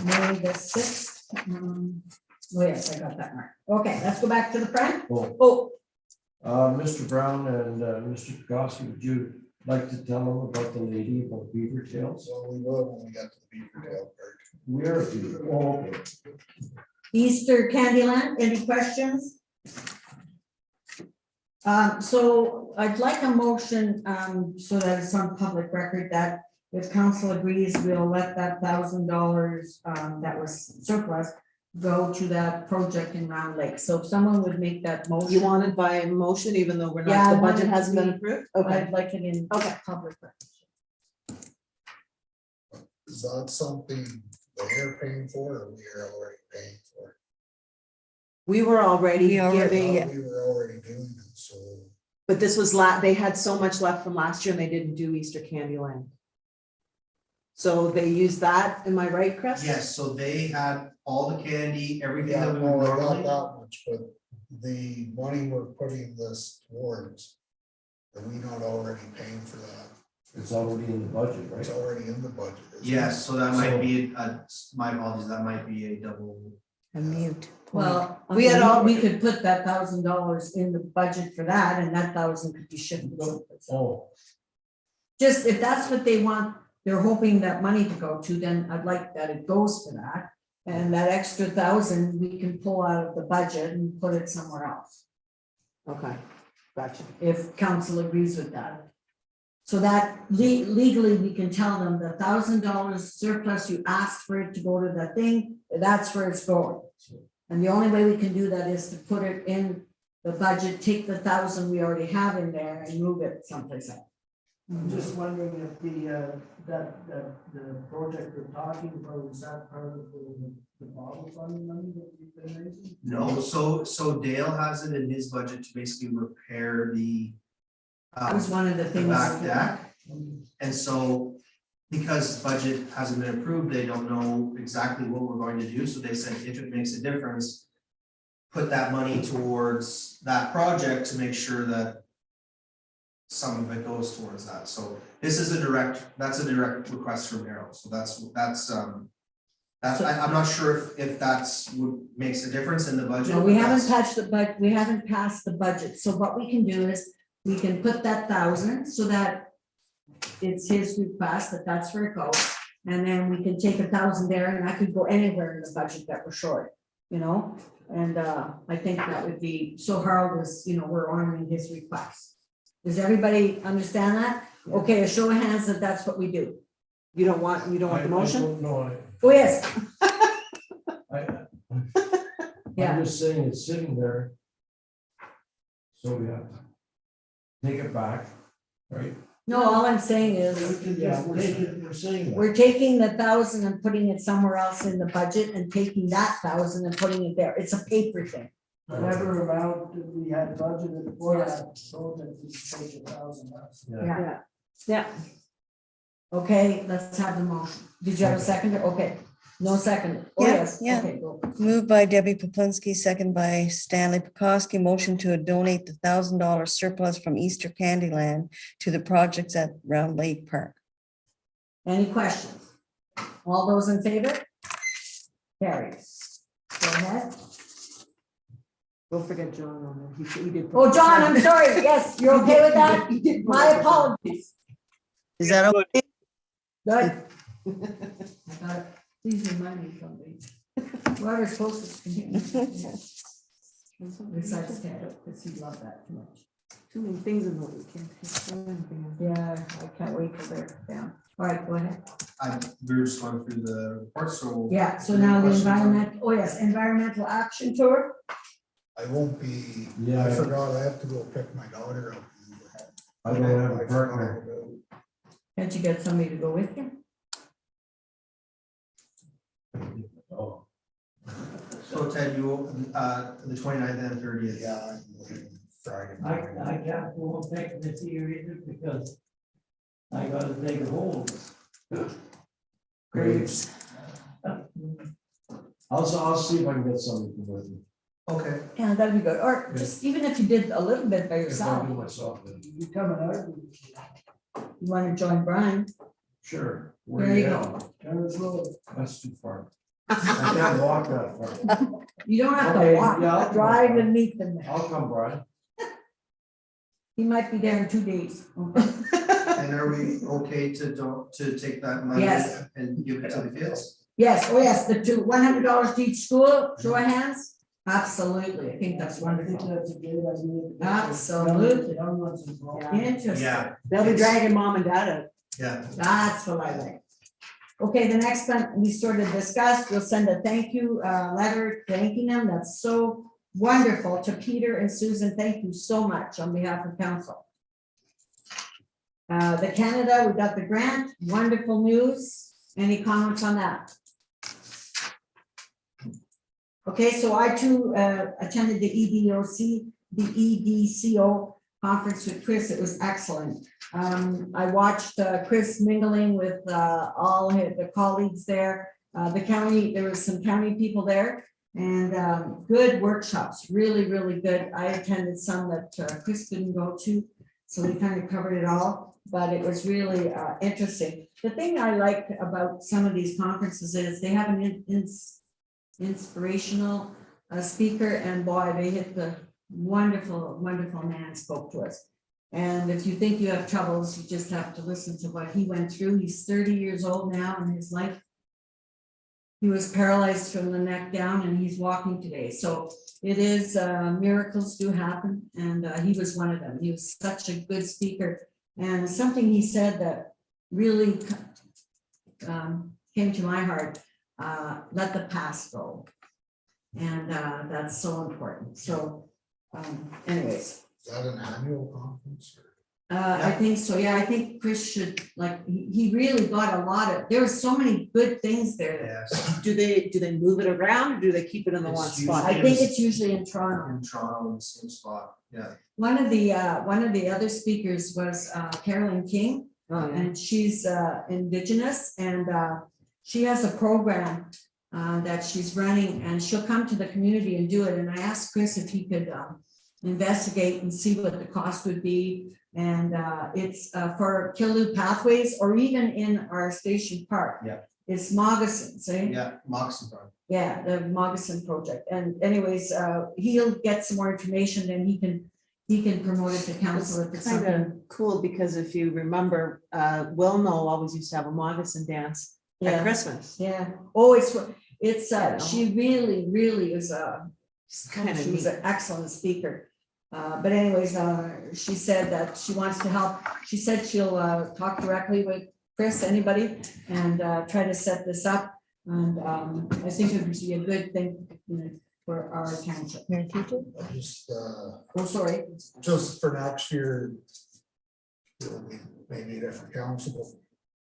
May the 6th. Oh, yes, I got that marked. Okay, let's go back to the front. Oh, Oh, Mr. Brown and Mr. Koski, would you like to tell them about the lady about beaver tails? So we will when we get to the beaver tail part. Where, oh, okay. Easter Candyland, any questions? So I'd like a motion, so that it's on public record that if council agrees, we'll let that $1,000 that was surplus go to that project in Round Lake. So if someone would make that motion. You want it by motion, even though we're Yeah, not, I the want budget it to hasn't been be- approved? Okay. I'd like it in Okay. public record. Is that something they're paying for or we are already paying for? We were already We already- giving, Yeah, we were already doing it, so. but this was they had so much left from last year and they didn't do Easter Candyland. So they used that, am I right, Chris? Yes, so they had all the candy, everything Yeah, that we no, would I got normally. that much, but the money we're putting this towards, are we not already paying for that? It's already in the budget, It's right? already in the budget. isn't it? Yes, so that might So- be, my apologies, that might be a double. A mute. Well, We had all- we could put that $1,000 in the budget for that, and that 1,000 could be shifted. someplace else. Oh, Just if that's what they want, they're hoping that money to go to, then I'd like that it goes for that. And that extra 1,000, we can pull out of the budget and put it somewhere else, Okay, gotcha. if council agrees with that. So that legally, we can tell them the $1,000 surplus, you asked for it to go to that thing, that's where it's going. And the only way we can do that is to put it in the budget, take the 1,000 we already have in there and move it someplace else. I'm just wondering if the project we're talking about, is that part of the bottle fund money that we've been raising? No, so Dale has it in his budget to basically repair the That was one of the the things. back deck. And so because budget hasn't been approved, they don't know exactly what we're going to do. So they said if it makes a difference, put that money towards that project to make sure that some of it goes towards that. So this is that's a direct request from Arrow. So I'm not sure if that's what makes a difference in the budget. No, we but haven't that's- touched we haven't passed the budget, so what we can do is, we can put that 1,000 so that it's his request that that's where it goes. And then we can take 1,000 there, and that could go anywhere in the budget that we're short, you know? And I think that would be, so Harold is, we're honoring his request. Does everybody understand that? Okay, a show of hands that that's what we do. You don't want the motion? I don't know. Oh, yes, Yeah. I'm just saying it's sitting there. So we have to take it back, right? no, all I'm saying is, Yeah, we're saying that. we're taking the 1,000 and putting it somewhere else in the budget, and taking that 1,000 and putting it there. It's a paper thing. Whatever amount that we had budgeted for that project, we should take 1,000 bucks. Yeah. Yeah. Okay, let's have the motion. Did you have a second? Okay, no second. Oh, Yeah, yes. yeah. Okay, go. Moved by Debbie Poplinski, second by Stanley Pukoski, motion to donate the $1,000 surplus from Easter Candyland to the projects at Round Lake Park. Any questions? All those in favor? carries. Go ahead. Don't forget John on there. He did. Oh, John, I'm sorry. Yes, you're okay with that? He did put My it. apologies. Is that Good. okay? Good. I got it. Please remind me something. Whoever's closest to me. Besides Ted, because he loved that too much. Too many things in the way. Can't throw anything in. Yeah, I can't wait till they're down. All right, go ahead. We were just going through the reports, so. Yeah, so now the Questions on- environment, oh yes, environmental action tour. I won't be, Yeah. I forgot I have to go pick my daughter up. I don't have a I forgot partner. about- Can't you get somebody to go with you? Oh, So Ted, you, the 29th and 30th. Yeah, I'm leaving Friday. I can't go and pick this year either because I gotta take a hold. Graves. I'll see if I can get somebody to with me. Okay. Yeah, that'd be good. Or just even if you did a little bit by If I yourself, do myself, then You coming out? you want to join Brian, sure. Where there you at? go. Terrace Road. That's too far. I can't walk that far. You don't have to Okay, walk, yeah, I'll come drive over. and meet them there. I'll come, Brian. He might be there in 2 days. And are we okay to take that money Yes. and give it to the kids? Yes, oh yes, the two, $100 to each school, show of hands. Absolutely, I think that's I think wonderful. that's a good idea. Absolutely. Young ones involved. Yeah. Interesting. They'll be It's- dragging mom and dad out. Yeah. That's what I like. Okay, the next one, we sort of discussed, we'll send a thank you letter thanking them. That's so wonderful to Peter and Susan. Thank you so much on behalf of council. The Canada, we got the grant, wonderful news. Any comments on that? Okay, so I too attended the EDCO conference with Chris. It was excellent. I watched Chris mingling with all the colleagues there. The county, there was some county people there and good workshops, really, really good. I attended some that Chris didn't go to, so we kind of covered it all, but it was really interesting. The thing I like about some of these conferences is they have an inspirational speaker, and boy, they hit the wonderful, wonderful man spoke to us. And if you think you have troubles, you just have to listen to what he went through. He's 30 years old now in his life. He was paralyzed from the neck down and he's walking today. So it is, miracles do happen. And he was one of them. He was such a good speaker. And something he said that really came to my heart, let the past go. And that's so important. So anyways. Is that an annual conference? I think so, yeah, I think Chris should, like, he really got a lot of, there were so many good things there. Yes. Do they move it around or do they keep it in the It's one spot? I think it's usually in Toronto. In Toronto, in the same spot, yeah. One of the other speakers was Carolyn King, Oh, yeah. and she's Indigenous, and she has a program that she's running, and she'll come to the community and do it. And I asked Chris if he could investigate and see what the cost would be. And it's for Killu Pathways, or even in our station park. Yeah. It's moccasins, eh? Yeah, Moxie Farm. Yeah, the moccasin project. And anyways, he'll get some more information, then he can promote it to council if it's Kind something. of cool, because if you remember, Will Knoll always used to have a moccasin dance at Yeah. Christmas. Yeah, oh, it's, Yeah. she really is It's kind of she was neat. an excellent speaker. But anyways, she said that she wants to help. She said she'll talk directly with Chris, anybody, and try to set this up. And I think it would be a good thing, you know, for our township. Just, Oh, sorry. just for next year. Maybe a different council, but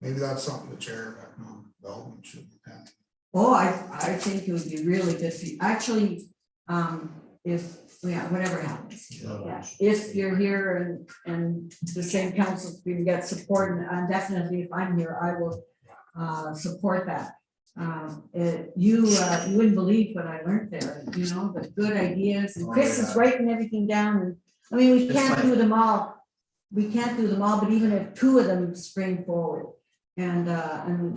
maybe that's something the chair of economic development should have. Oh, I think it would be really good for you. Actually, if, yeah, whatever happens. Yeah, if you're here and the same council can get support, and definitely if I'm here, I will support that. You wouldn't believe what I learned there, you know, the good ideas, and Chris is writing everything down, and I mean, we It's can't like- do them all. We can't do them all, but even if 2 of them spring forward, and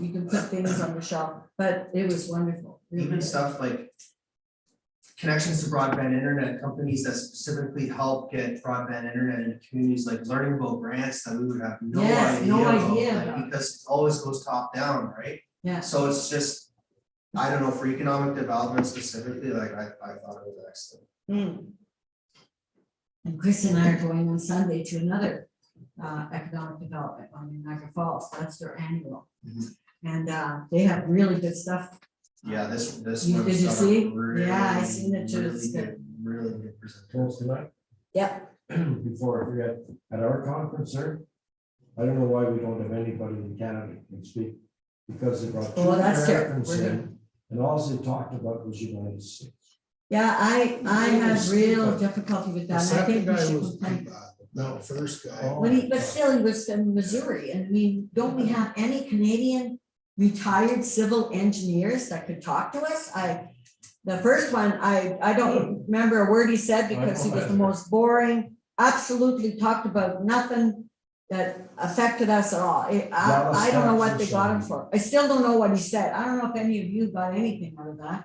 you can put things on the shelf, but it was wonderful. even stuff like connections to broadband internet, companies that specifically help get broadband internet in communities, like learning about grants that we would have no Yes, idea no about, idea like, about. because it always goes top down, right? Yeah. So it's just, I don't know, for economic development specifically, like, I thought it was excellent. And Chris and I are going on Sunday to another economic development on Niagara Falls. That's their annual. And they have really good stuff. Yeah, this You- one. did you set up see? really, Yeah, I seen it too. Really It's good, really good presentation. Close tonight, Yep. before I forget, at our conference, sir, I don't know why we don't have anybody in Canada who can speak, because they brought two Oh, that's terrible. Americans in, and all they talked about was United States. Yeah, I had real difficulty with The that. And I think second we guy should was complain. pretty bad, no, first guy. Oh. But still, he was from Missouri, and I mean, don't we have any Canadian retired civil engineers that could talk to us? The first one, I don't remember a word he said because he was the most boring, absolutely talked about nothing that affected us at all. I don't know what they got him for. I still don't know what he said. I don't know if any of you got anything out of that.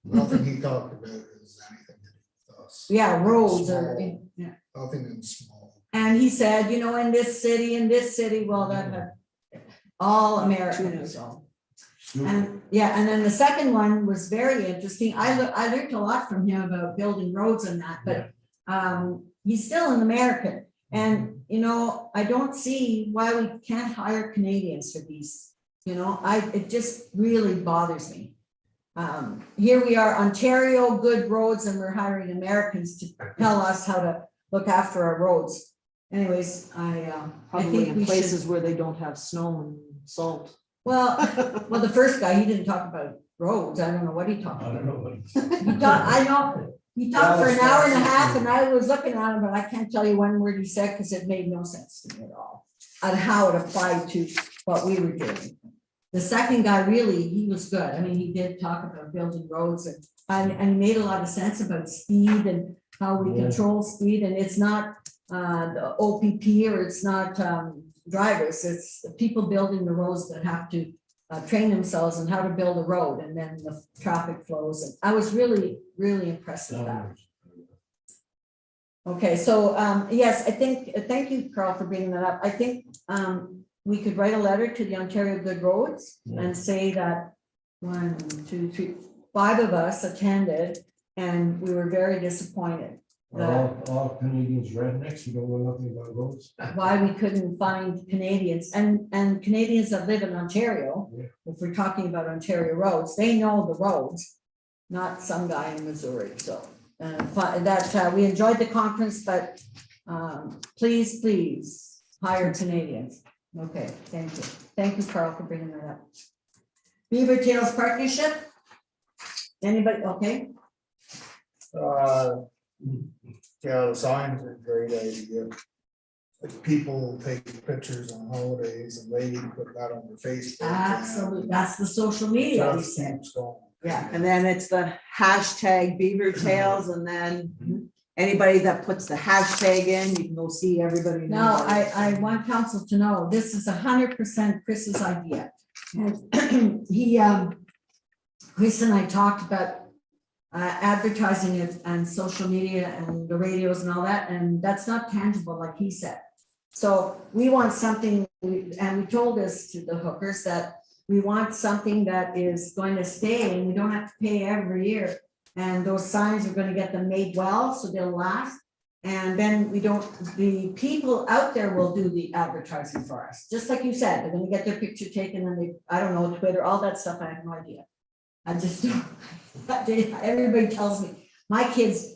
Nothing he talked about is anything to do with us. Yeah, roads or, Small. yeah. Nothing in small. And he said, in this city, well, that had all Americans. And yeah, and then the second one was very interesting. I learned a lot from him about building roads and that, but he's still an American. And, I don't see why we can't hire Canadians for these, it just really bothers me. Here we are, Ontario, good roads, and we're hiring Americans to tell us how to look after our roads. Anyways, I Probably think in we places should, where they don't have snow and salt. well, the first guy, he didn't talk about roads. I don't know what he talked I about. don't know what. He talked for an hour and a half and I was looking at him, but I can't tell you one word he said because it made no sense to me at all. On how it applied to what we were doing. The second guy, really, he was good. I mean, he did talk about building roads and he made a lot of sense about speed and how we control speed. And it's not the OPP or it's not drivers, it's the people building the roads that have to train themselves on how to build a road and then the traffic flows. And I was really, really impressed with that. Okay, so yes, thank you, Carl, for bringing that up. I think we could write a letter to the Ontario Good Roads and say that 1, 2, 3, 5 of us attended and we were very disappointed. All Canadians rednecks, you don't know nothing about roads. Why we couldn't find Canadians and Canadians that live in Ontario, if we're talking about Ontario roads, they know the roads, not some guy in Missouri. So that we enjoyed the conference, but please hire Canadians. Okay, thank you. Thank you, Carl, for bringing that up. Beaver Tails Partnership. Anybody? Okay. Yeah, the signs are a great idea. Like people take pictures on holidays and they even put that on their Facebook. Absolutely. That's the social media. We Just said. keeps going. Yeah. And then it's the hashtag Beaver Tails, and then anybody that puts the hashtag in, you can go see everybody. Now, I want council to know, this is 100% Chris's idea. And he, Chris and I talked about advertising it and social media and the radios and all that, and that's not tangible like he said. So we want something, and we told this to the hookers that we want something that is going to stay and we don't have to pay every year. And those signs are going to get them made well, so they'll last. And then the people out there will do the advertising for us. Just like you said, they're going to get their picture taken and I don't know, Twitter, all that stuff. I have no idea. I just don't. Everybody tells me my kids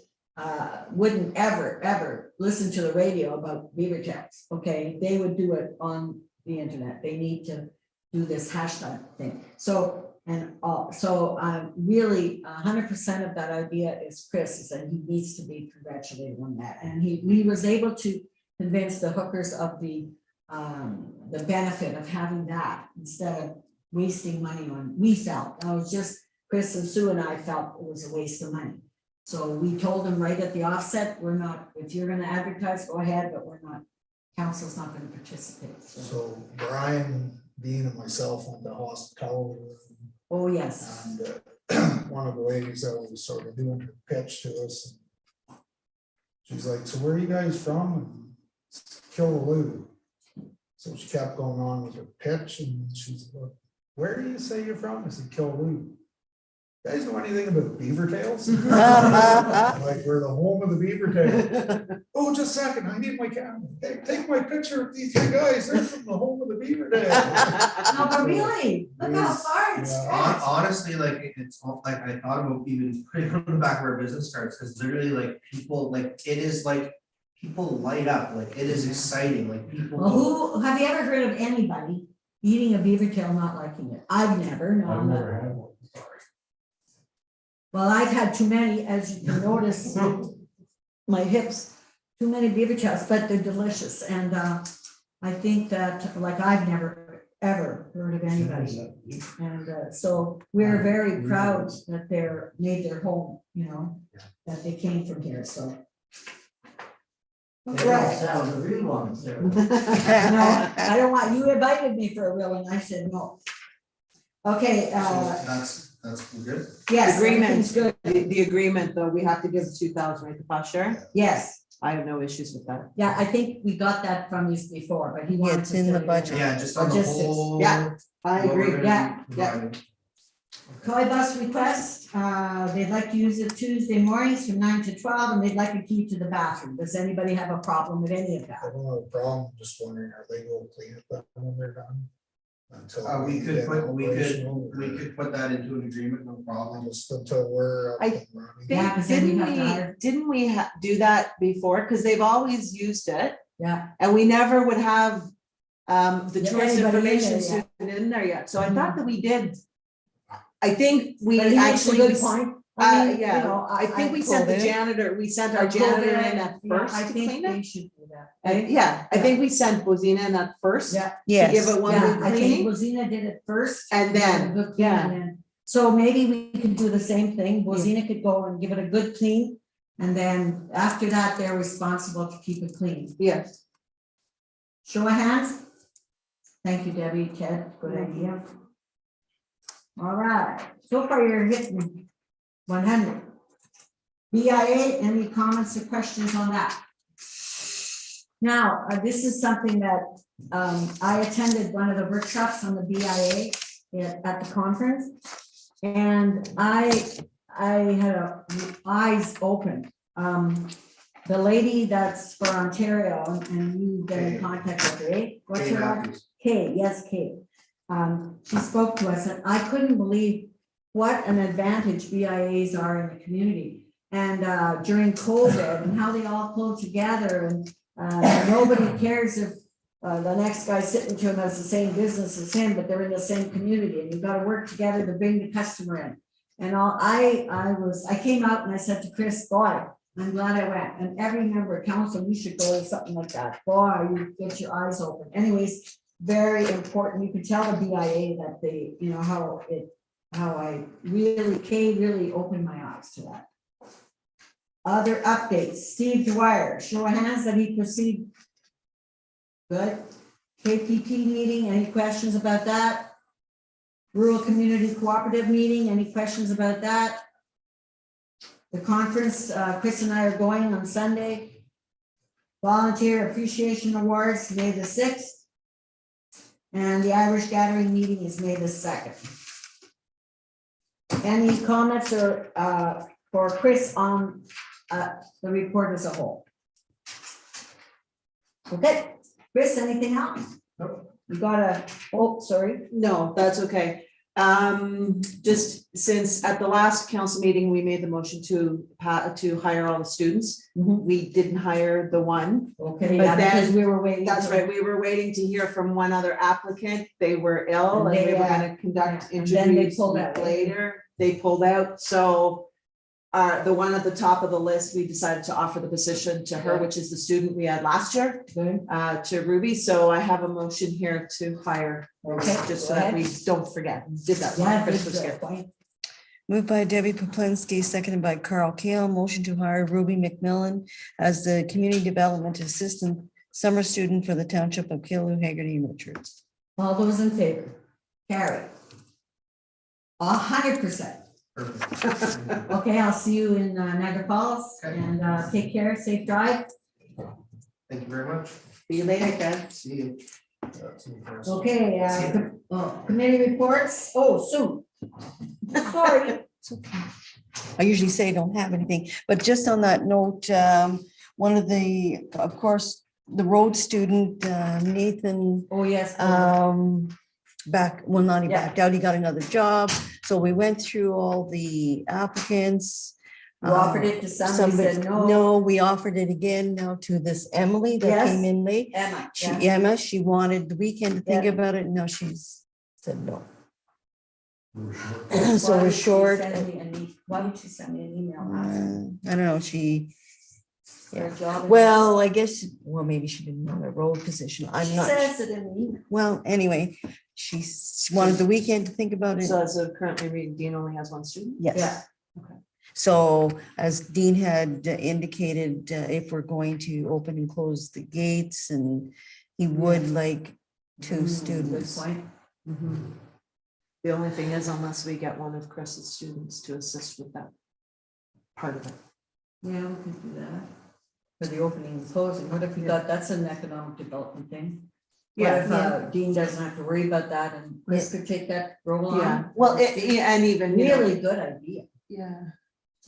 wouldn't ever listen to the radio about beaver tails. Okay, they would do it on the internet. They need to do this hashtag thing. So really 100% of that idea is Chris, and he needs to be congratulated on that. And he was able to convince the hookers of the benefit of having that instead of wasting money on. We felt I was just. Chris and Sue and I felt it was a waste of money. So we told them right at the offset, we're not, if you're gonna advertise, go ahead, but we're not, council's not gonna participate. So Brian, Dean and myself went to hospitality. Oh, yes. And one of the ladies that was sort of doing her pitch to us. She's like, so where are you guys from? And it's Killaloo. So she kept going on with her pitch and she's like, where do you say you're from? I said, Killaloo. You guys know anything about beaver tails? Like, we're the home of the beaver tail. Oh, just a second, I need my camera. Hey, take my picture of these two guys. They're from the home of the beaver tail. No, but really, look how far it's Yeah. stretched. Honestly, like, it's all, like, I thought about even putting it on the back of our business cards, because literally, like, people, like, it is like, people light up, like, it is exciting, like, people. Well, who, have you ever heard of anybody eating a beaver tail, not liking it? I've never, no. I've never had one. Well, I've had too many, as you can notice, my hips, too many beaver tails, but they're delicious. And I think that, like, I've never, ever heard of anybody. And so we're very proud that they're made their home, you know, that they came from here, so. Right. Sound the real ones there. No, I don't want, you invited me for a real one, I said no. Okay, So that's good. yes, Agreement. everything's good, The agreement, though, we have to give 2,000, right, the cost share? yes. I have no issues with that. Yeah, I think we got that from you before, but he wanted. it's to in the fill it budget. Yeah, just on the Logistics. whole. Yeah, I what we're agree. gonna be Yeah, yeah. providing. Toy bus request, they'd like to use it Tuesday mornings from 9 to 12, and they'd like a key to the bathroom. Does anybody have a problem with any of I that? don't have a problem, just wondering, are they gonna clean it up when they're done? Until We could get put, operational, or we could put that into an agreement, no problem. Just until we're up I and running. Yeah, 'cause then we have to hire- Didn't we do that before? Because they've always used it Yeah, and we never would have the Yeah, tourist anybody in information there student in there yet. So I thought that we did. I think we but he makes a actually. good point. I mean, you Yeah, know, I think we sent the pulled it. janitor, we sent I our pulled janitor it, in at yeah, first I to think clean they it. should do that. And yeah, I think we sent Bozina in at first. Yeah. To Yes. give it one Yeah, good I think cleaning. Bozina did it first. And then, a good yeah. clean, and then- So maybe we could do the same thing. Bozina could go and give it a good clean. And then after that, they're responsible to keep it clean. Yes. Show of hands. Thank you, Debbie, Ted, good idea. All right, so far you're hitting 100. BIA, any comments or questions on that? Now, this is something that I attended one of the workshops on the BIA at the conference. And I had eyes open. The lady that's for Ontario, and you get in contact with her, eh? What's her name? Kay, yes, Kay. She spoke to us and I couldn't believe what an advantage BIAs are in the community. And during COVID and how they all pulled together and nobody cares if the next guy sitting to him has the same business as him, but they're in the same community and you've got to work together to bring the customer in. And I came out and I said to Chris, boy, I'm glad I went. And every member of council, we should go to something like that. Boy, you get your eyes open. Anyways, very important. You can tell the BIA that they, you know, how Kay really opened my eyes to that. Other updates, Steve Dwyer, show of hands that he proceed. Good. KPP meeting, any questions about that? Rural Community Cooperative meeting, any questions about that? The conference, Chris and I are going on Sunday. Volunteer Appreciation Awards, May the 6th. And the Irish Gathering meeting is May the 2nd. Any comments or for Chris on the report as a whole? Okay, Chris, anything else? Nope. You got sorry. No, that's okay. Just since at the last council meeting, we made the motion to hire all the students. We didn't hire the one. Okay, But yeah, because then- we were waiting. That's right. We were waiting to hear from one other applicant. They were ill and And we they, were gonna conduct and then they interviews pulled out. later. They pulled out. So the one at the top of the list, we decided to offer the position to her, Yeah. which is the student we had last year, Good. to Ruby. So I have a motion here to hire, Okay, just go so that we ahead. don't forget. Did that. Yeah, while Chris good was here. point. Moved by Debbie Poplinski, seconded by Carl Kale. Motion to hire Ruby McMillan as the Community Development Assistant Summer Student for the Township of Killu, Haggerty, and Richards. All those in favor? Carry. 100%. Perfect. Okay, I'll see you in Niagara Falls and take care, safe drive. Thank you very much. See you later, Ted. See you. Okay, committee reports. Oh, Sue. Sorry. It's okay. I usually say I don't have anything, but just on that note, one of the, of course, the road student, Nathan, Oh, yes. well, not he backed out, he got another job. So we went through all the applicants. You offered it to somebody, said no. No, we offered it again now to this Emily that Yes. came in late. Emma, Emma, she wanted the weekend to think Yeah. about it. No, she's said no. We're So we're short. Why would you send me an email? I don't know, she, For a job? well, I guess, well, maybe she didn't know the road position. I'm She not. says it in the email. Well, anyway, she wanted the weekend to think about it. So as of currently reading, Dean only has one student? Yes. Yeah. So as Dean had indicated, if we're going to open and close the gates, and he would like two Good students. point. Mhm. The only thing is unless we get one of Chris's students to assist with that part of it. Yeah, we can do that. For the opening and closing. What if we got, that's an economic development thing. What if Dean doesn't have to worry about that and Chris could take that role on? Yeah, well, and even, you know, Really good idea. yeah,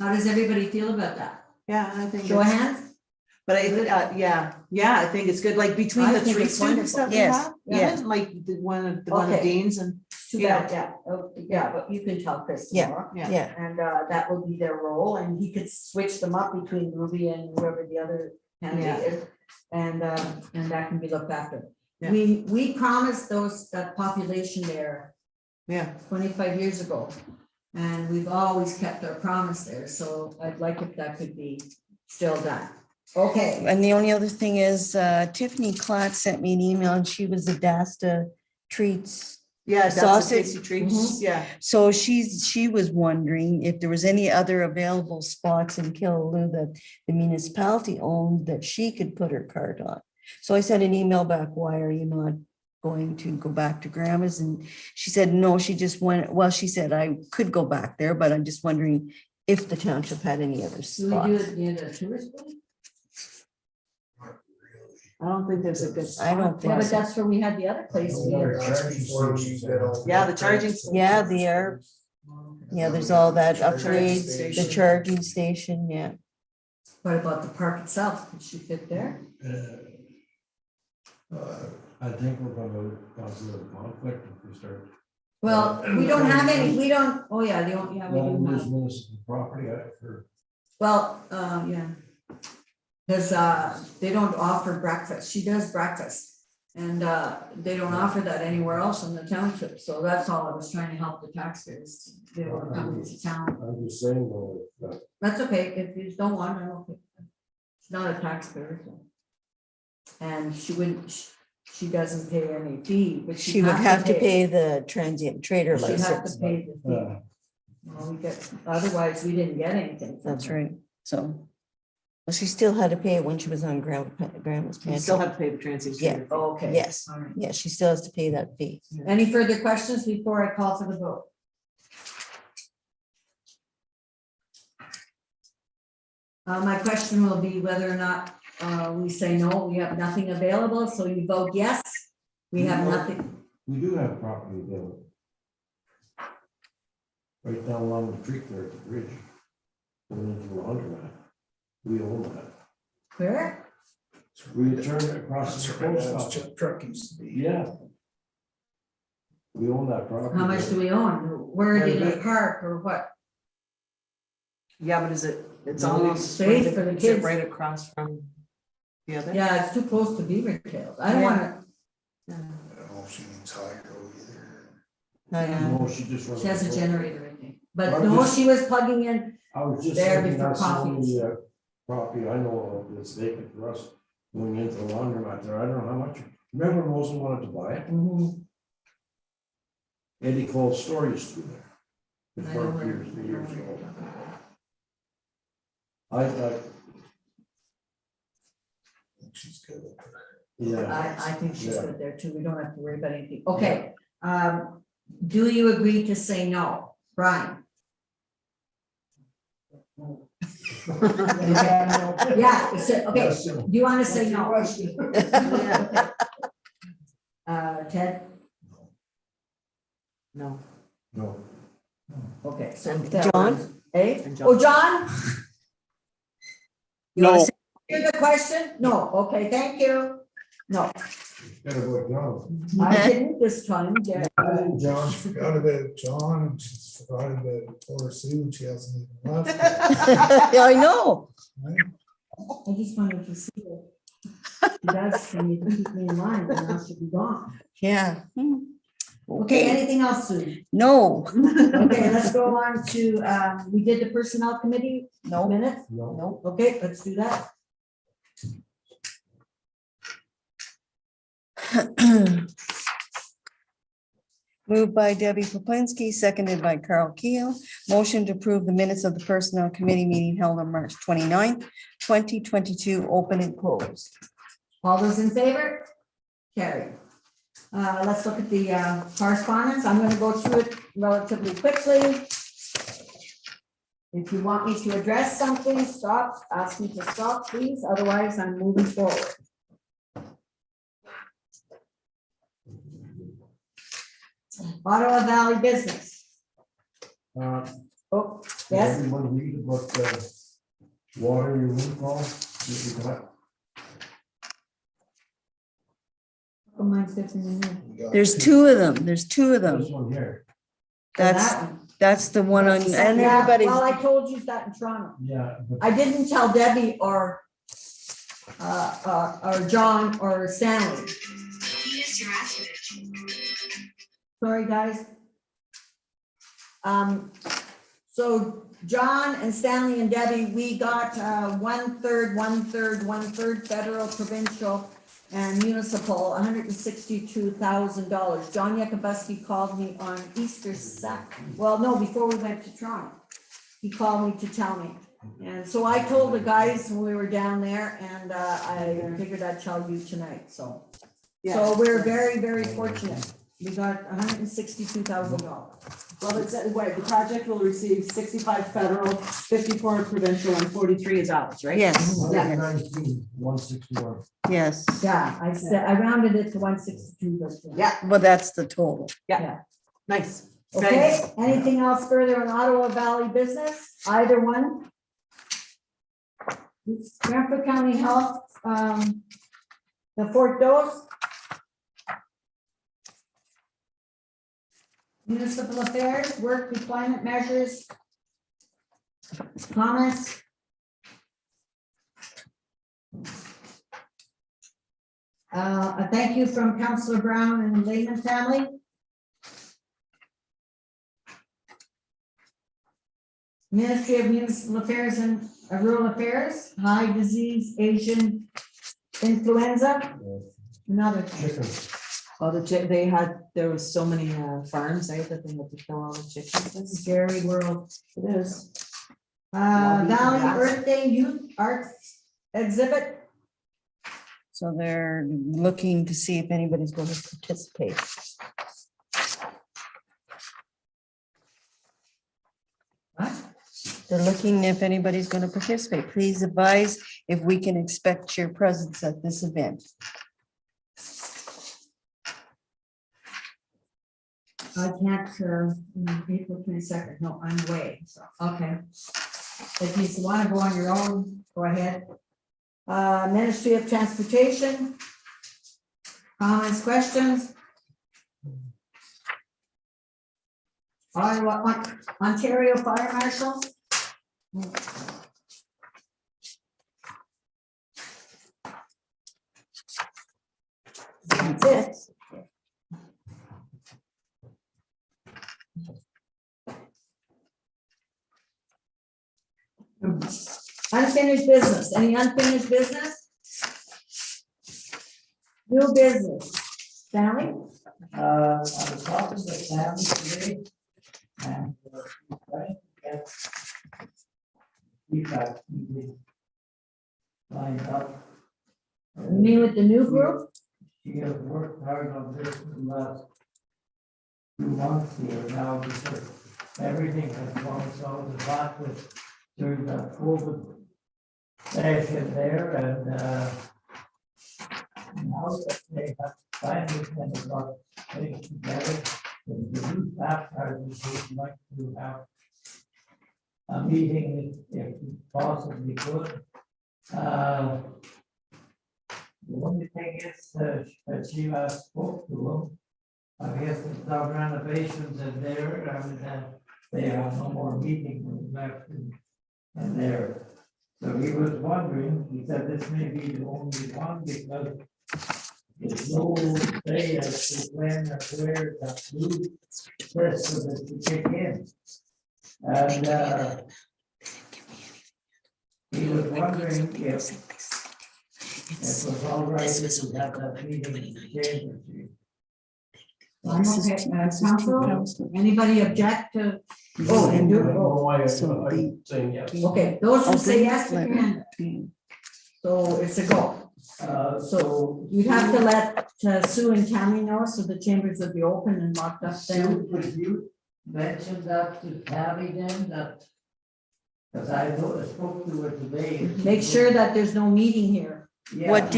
How does everybody feel about that? yeah, I think. Show of it's- hands? But yeah, I think it's good, like between I the think three it's students that we wonderful. have. Yes, even like the one of Okay. Dean's and, Too Yeah. bad, yeah. Oh, yeah, but you can tell Chris Yeah. tomorrow. yeah. And that would be their role, and he could switch them up between Ruby and whoever the other candidate is. And that can be looked after. Yeah. We promised that population there yeah, 25 years ago. And we've always kept our promise there, so I'd like if that could be still done. Okay, And the only other thing is Tiffany Klatt sent me an email, and she was the Dasta Treats. yeah, that's Sausage. Tasty Treats, yeah. So she was wondering if there was any other available spots in Killaloo that the municipality owned that she could put her cart on. So I sent an email back, why are you not going to go back to Grandma's? And she said, no, she just went, well, she said, I could go back there, but I'm just wondering if the township had any other do we do spots. it near the tourist board? I don't think there's a good. I don't Yeah, think but so. that's where we had the other place. we had- Yeah, the charging. Yeah, the air, yeah, there's all that Charging upgrades, the station. charging station, yeah. What about the park itself? Could she fit there? I think we're gonna cause a little conflict if we start. Well, we don't have any, we don't, oh yeah, the only, yeah, we Well, do there's have. municipal property for. Well, yeah. Because they don't offer breakfast. She does breakfast. And they don't offer that anywhere else in the township. So that's all I was trying to help the taxpayers. They were coming to town. I'm just saying though, that That's okay. If you don't want, I'm okay. It's not a taxpayer. So. And she wouldn't, she doesn't pay any fee, but She would have to pay the transient trader She'd have license. to pay the fee. Well, we get, otherwise we didn't get anything. from That's her. right, so. Well, she still had to pay it when she was on Grandma's You still pantry. have to pay the transient. Yeah. Okay. Yes, All right. yeah, she still has to pay that fee. Any further questions before I call for the vote? My question will be whether or not we say no, we have nothing available, so you vote yes, we have nothing. we do have property available. Right down along the creek there at the bridge. Going into the laundromat. We own that. Where? We turned it across the post office. Chip truck used to be. Yeah. We own that property. How much do we own? Where did it park or what? Yeah, but is it, it's No, almost. safe for the is it kids. right across from the other? Yeah, it's too close to Beaver Tails. I don't Yeah. wanna, I don't know if she needs hydro either. I know. No, she just. she has a generator, I think. But I'm no, just- she was plugging in. I was just There thinking before that's the coffee. only property I know of that's vacant for us going into the laundromat there. I don't know how much. Remember Rosen wanted to buy it? Mhm. Eddie Cole's store used to be there. I It's know parked where- years ago. I, She's good. yeah. I think she's Yeah. good there too. We don't have to worry about anything. Okay, do you agree to say no? Brian? Yeah, so, okay, Yes, sir. do you want to say no? Question. Ted? No. No. Okay, so. John? Eh? And John. Oh, John? You wanna No, say- Hear the question? No, okay, thank you. No, Gotta vote John. I didn't this time, yeah. John. She forgot about John, and she's forgot about poor Sue, and she hasn't even left. Yeah, I know. I just wanted to see it. She does for me to keep me in mind, and now she'll be gone. Yeah. Okay, anything else, Sue? No. Okay, let's go on to, we did the personnel committee No. minutes. No. Okay, let's do that. Moved by Debbie Poplinski, seconded by Carl Keel. Motion to approve the minutes of the Personnel Committee meeting held on March 29th, 2022, open and closed. All those in favor? Carried. Let's look at the correspondence. I'm gonna go through it relatively quickly. If you want me to address something, stop, ask me to stop, please. Otherwise, I'm moving forward. Ottawa Valley Business. Oh, yes, Everyone read about the water removal call that we got? oh, mine's different than you. We got There's two of them. There's two of This them. one here. That's, That one. that's the one on, and Yeah, everybody's, well, I told you that in Toronto. Yeah. but- I didn't tell Debbie or John or Stanley. Sorry, guys. So John and Stanley and Debbie, we got one third federal, provincial and municipal, $162,000. John Yakubuski called me on Easter well, no, before we went to Toronto. He called me to tell me. And so I told the guys when we were down there, and I figured I'd tell you tonight, so. So we're very, very fortunate. We got $162,000. Well, it's, wait, the project will receive 65 federal, 54 provincial, and 43 is ours, right? yes, 119, 161. yes. Yeah, I said, I rounded it to 162. but, Yeah. Well, that's the total. Yeah, nice. Okay, Thanks. anything else further on Ottawa Valley business? Either one? Renfrew County Health, the Fort Dose. Municipal Affairs, Work Deployment Measures. Comments? A thank you from Councillor Brown and the Lehman family. Ministry of Municipal Affairs and Rural Affairs, high disease Asian influenza, another. Chickens. Oh, they had, there was so many farms, right, that they had to kill all the chickens. Scary world. It is. Valley Earth Day Youth Arts Exhibit. So they're looking to see if anybody's going to participate. What? They're looking if anybody's going to participate. Please advise if we can expect your presence at this event. I can't, April 22nd, no, I'm away, so, okay. If you want to go on your own, go ahead. Ministry of Transportation. Comments, questions? Ontario Fire Marshal. That's it. Unfinished business, any unfinished business? New business, Sally? I was talking to Sam today. And. Feedback. Lined up. You mean with the new group? She has worked hard on this for the last 2 months here now because everything has gone so the lot with during the COVID session there, and now that they have finally kind of got things together, the new staff would like to have a meeting if possibly could. The only thing is that she last spoke to them. I guess there's some renovations in there, and they have no more meeting rooms left in there. So he was wondering, he said this may be the only one because there's no say as to when or where that new system is to kick in. And he was wondering if it was all right to have that meeting in the chamber. I'm okay. Council, anybody object to? Oh, and you- No, So I'm saying yes. Okay, those who say yes, put your Letter. hand up. So it's a go. So you'd have to let Sue and Tammy know, so the chambers will be open and locked up there. Sue, could you mention that to Tammy then, that? Because I spoke to her today. Make sure that there's no meeting here. Yeah, What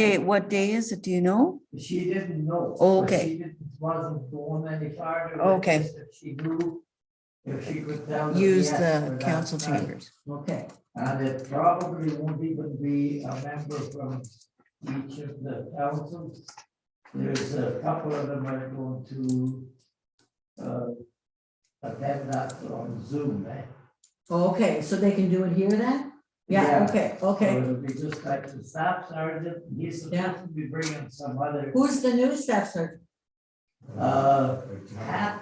day is it? Do you know? She didn't know. Oh, but okay. She wasn't going any farther. Okay. Just that she knew if she could tell. them Use yes the for that council night. chambers. Okay, And it probably won't even be a member from each of the councils. There's a couple of them are going to attend that on Zoom, eh? okay, so they can do it here then? Yeah, okay, So okay. it'll be just like the staff sergeant, he's Yeah. supposed to be bringing some other, Who's the new staff sergeant? Pat.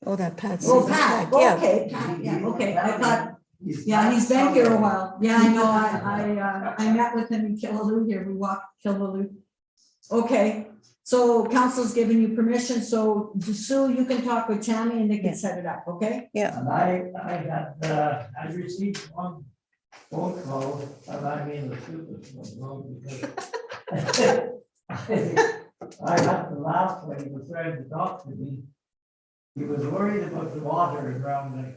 Oh, that Pat's. Oh, Pat, Yeah. okay, Pat, yeah, okay, I thought, yeah, he's been here a while, yeah, I know, I met with him in Killaloo here, we walked Killaloo. Okay, so council's giving you permission, so Sue, you can talk with Tammy and they can set it up, okay? And I received one phone call, and I mean the stupid one, because I had to laugh when he was trying to talk to me. He was worried about the water in Round Lake.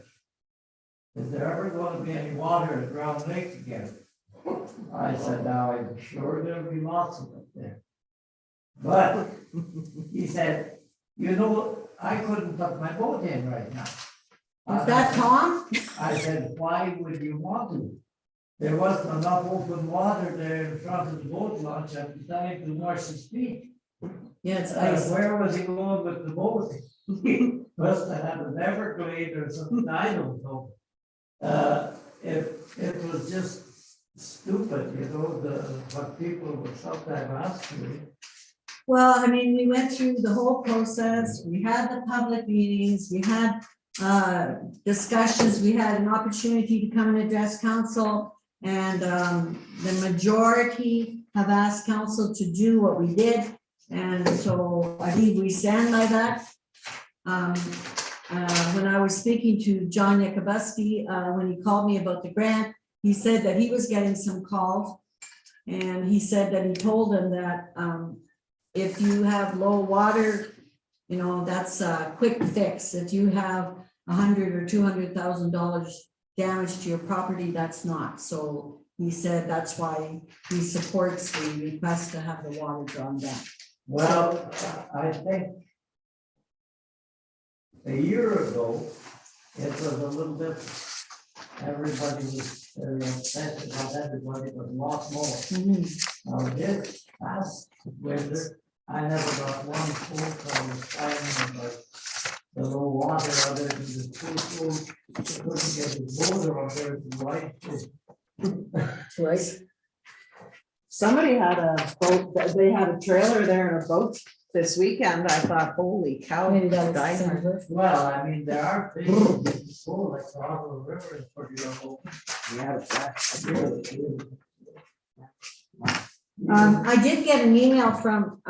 Is there ever going to be any water at Round Lake again? I said, now I'm sure there'll be lots of it there. But he said, you know, I couldn't put my boat in right now. Is that Tom? I said, why would you want to? There wasn't enough open water there in front of the boat launch at the time to wash his feet. Yeah, it's ice. Where was he going with the boat? He must have had an Everglade or something, I don't know. It was just stupid, you know, what people would sometimes ask me. Well, I mean, we went through the whole process, we had the public meetings, we had discussions, we had an opportunity to come and address council. And the majority have asked council to do what we did. And so I think we stand by that. When I was speaking to John Yakubuski, when he called me about the grant, he said that he was getting some calls. And he said that he told him that if you have low water, you know, that's a quick fix. If you have $100,000 or $200,000 damage to your property, that's not. So he said that's why he supports the request to have the water drawn down. Well, I think a year ago, it was a little bit, everybody was very upset about everybody, but a lot more. Now, this past winter, I never got one phone call complaining about the low water other than the people couldn't get his motor on there to light. Right. Somebody had a boat, they had a trailer there and a boat this weekend. I thought, holy cow. Maybe that was guys are- December. Well, I mean, there are things full like the Ottawa River is pretty low. Yeah, that's really. I did get an email from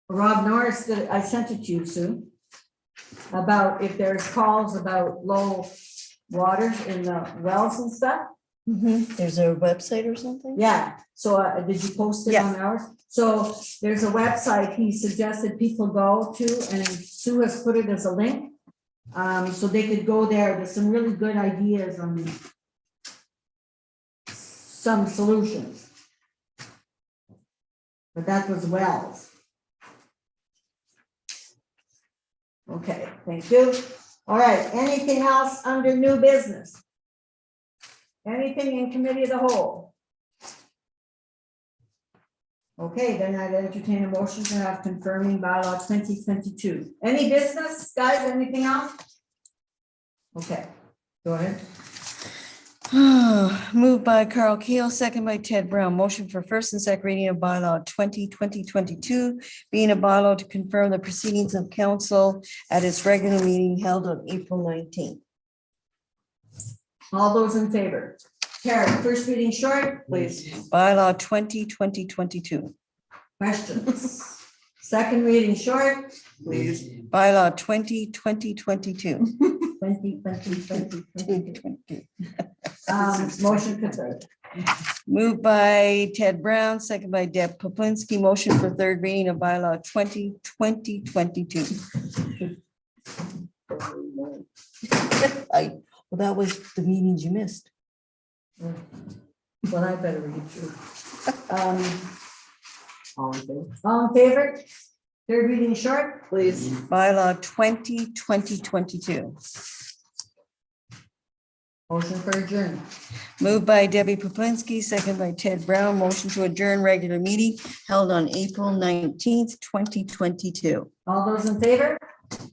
Rob Norris that I sent it to you, Sue, about if there's calls about low water in the wells and stuff. There's a website or something? Yeah, so did you post it Yeah. on ours? So there's a website he suggested people go to, and Sue has put it as a link. So they could go there. There's some really good ideas on some solutions. But that was wells. Okay, thank you. All right, anything else under new business? Anything in committee of the whole? Okay, then I'd entertain a motion to have confirming bylaw 2022. Any business, guys, anything else? Okay, go ahead. Moved by Carl Keel, second by Ted Brown. Motion for first and second reading of bylaw 2022, being a bylaw to confirm the proceedings of council at its regular meeting held on April 19th. All those in favor? Carrie, first reading short, please. Bylaw 2022. Questions? Second reading short, please. Bylaw 2022. 20. Motion confirmed. Moved by Ted Brown, second by Deb Poplinski. Motion for third reading of bylaw 2022. Well, that was the meetings you missed. Well, I better read through. All in favor? Third reading short, please. Bylaw 2022. Motion for adjournment. Moved by Debbie Poplinski, second by Ted Brown. Motion to adjourn regular meeting held on April 19th, 2022. All those in favor?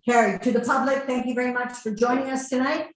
Carried. To the public, thank you very much for joining us tonight.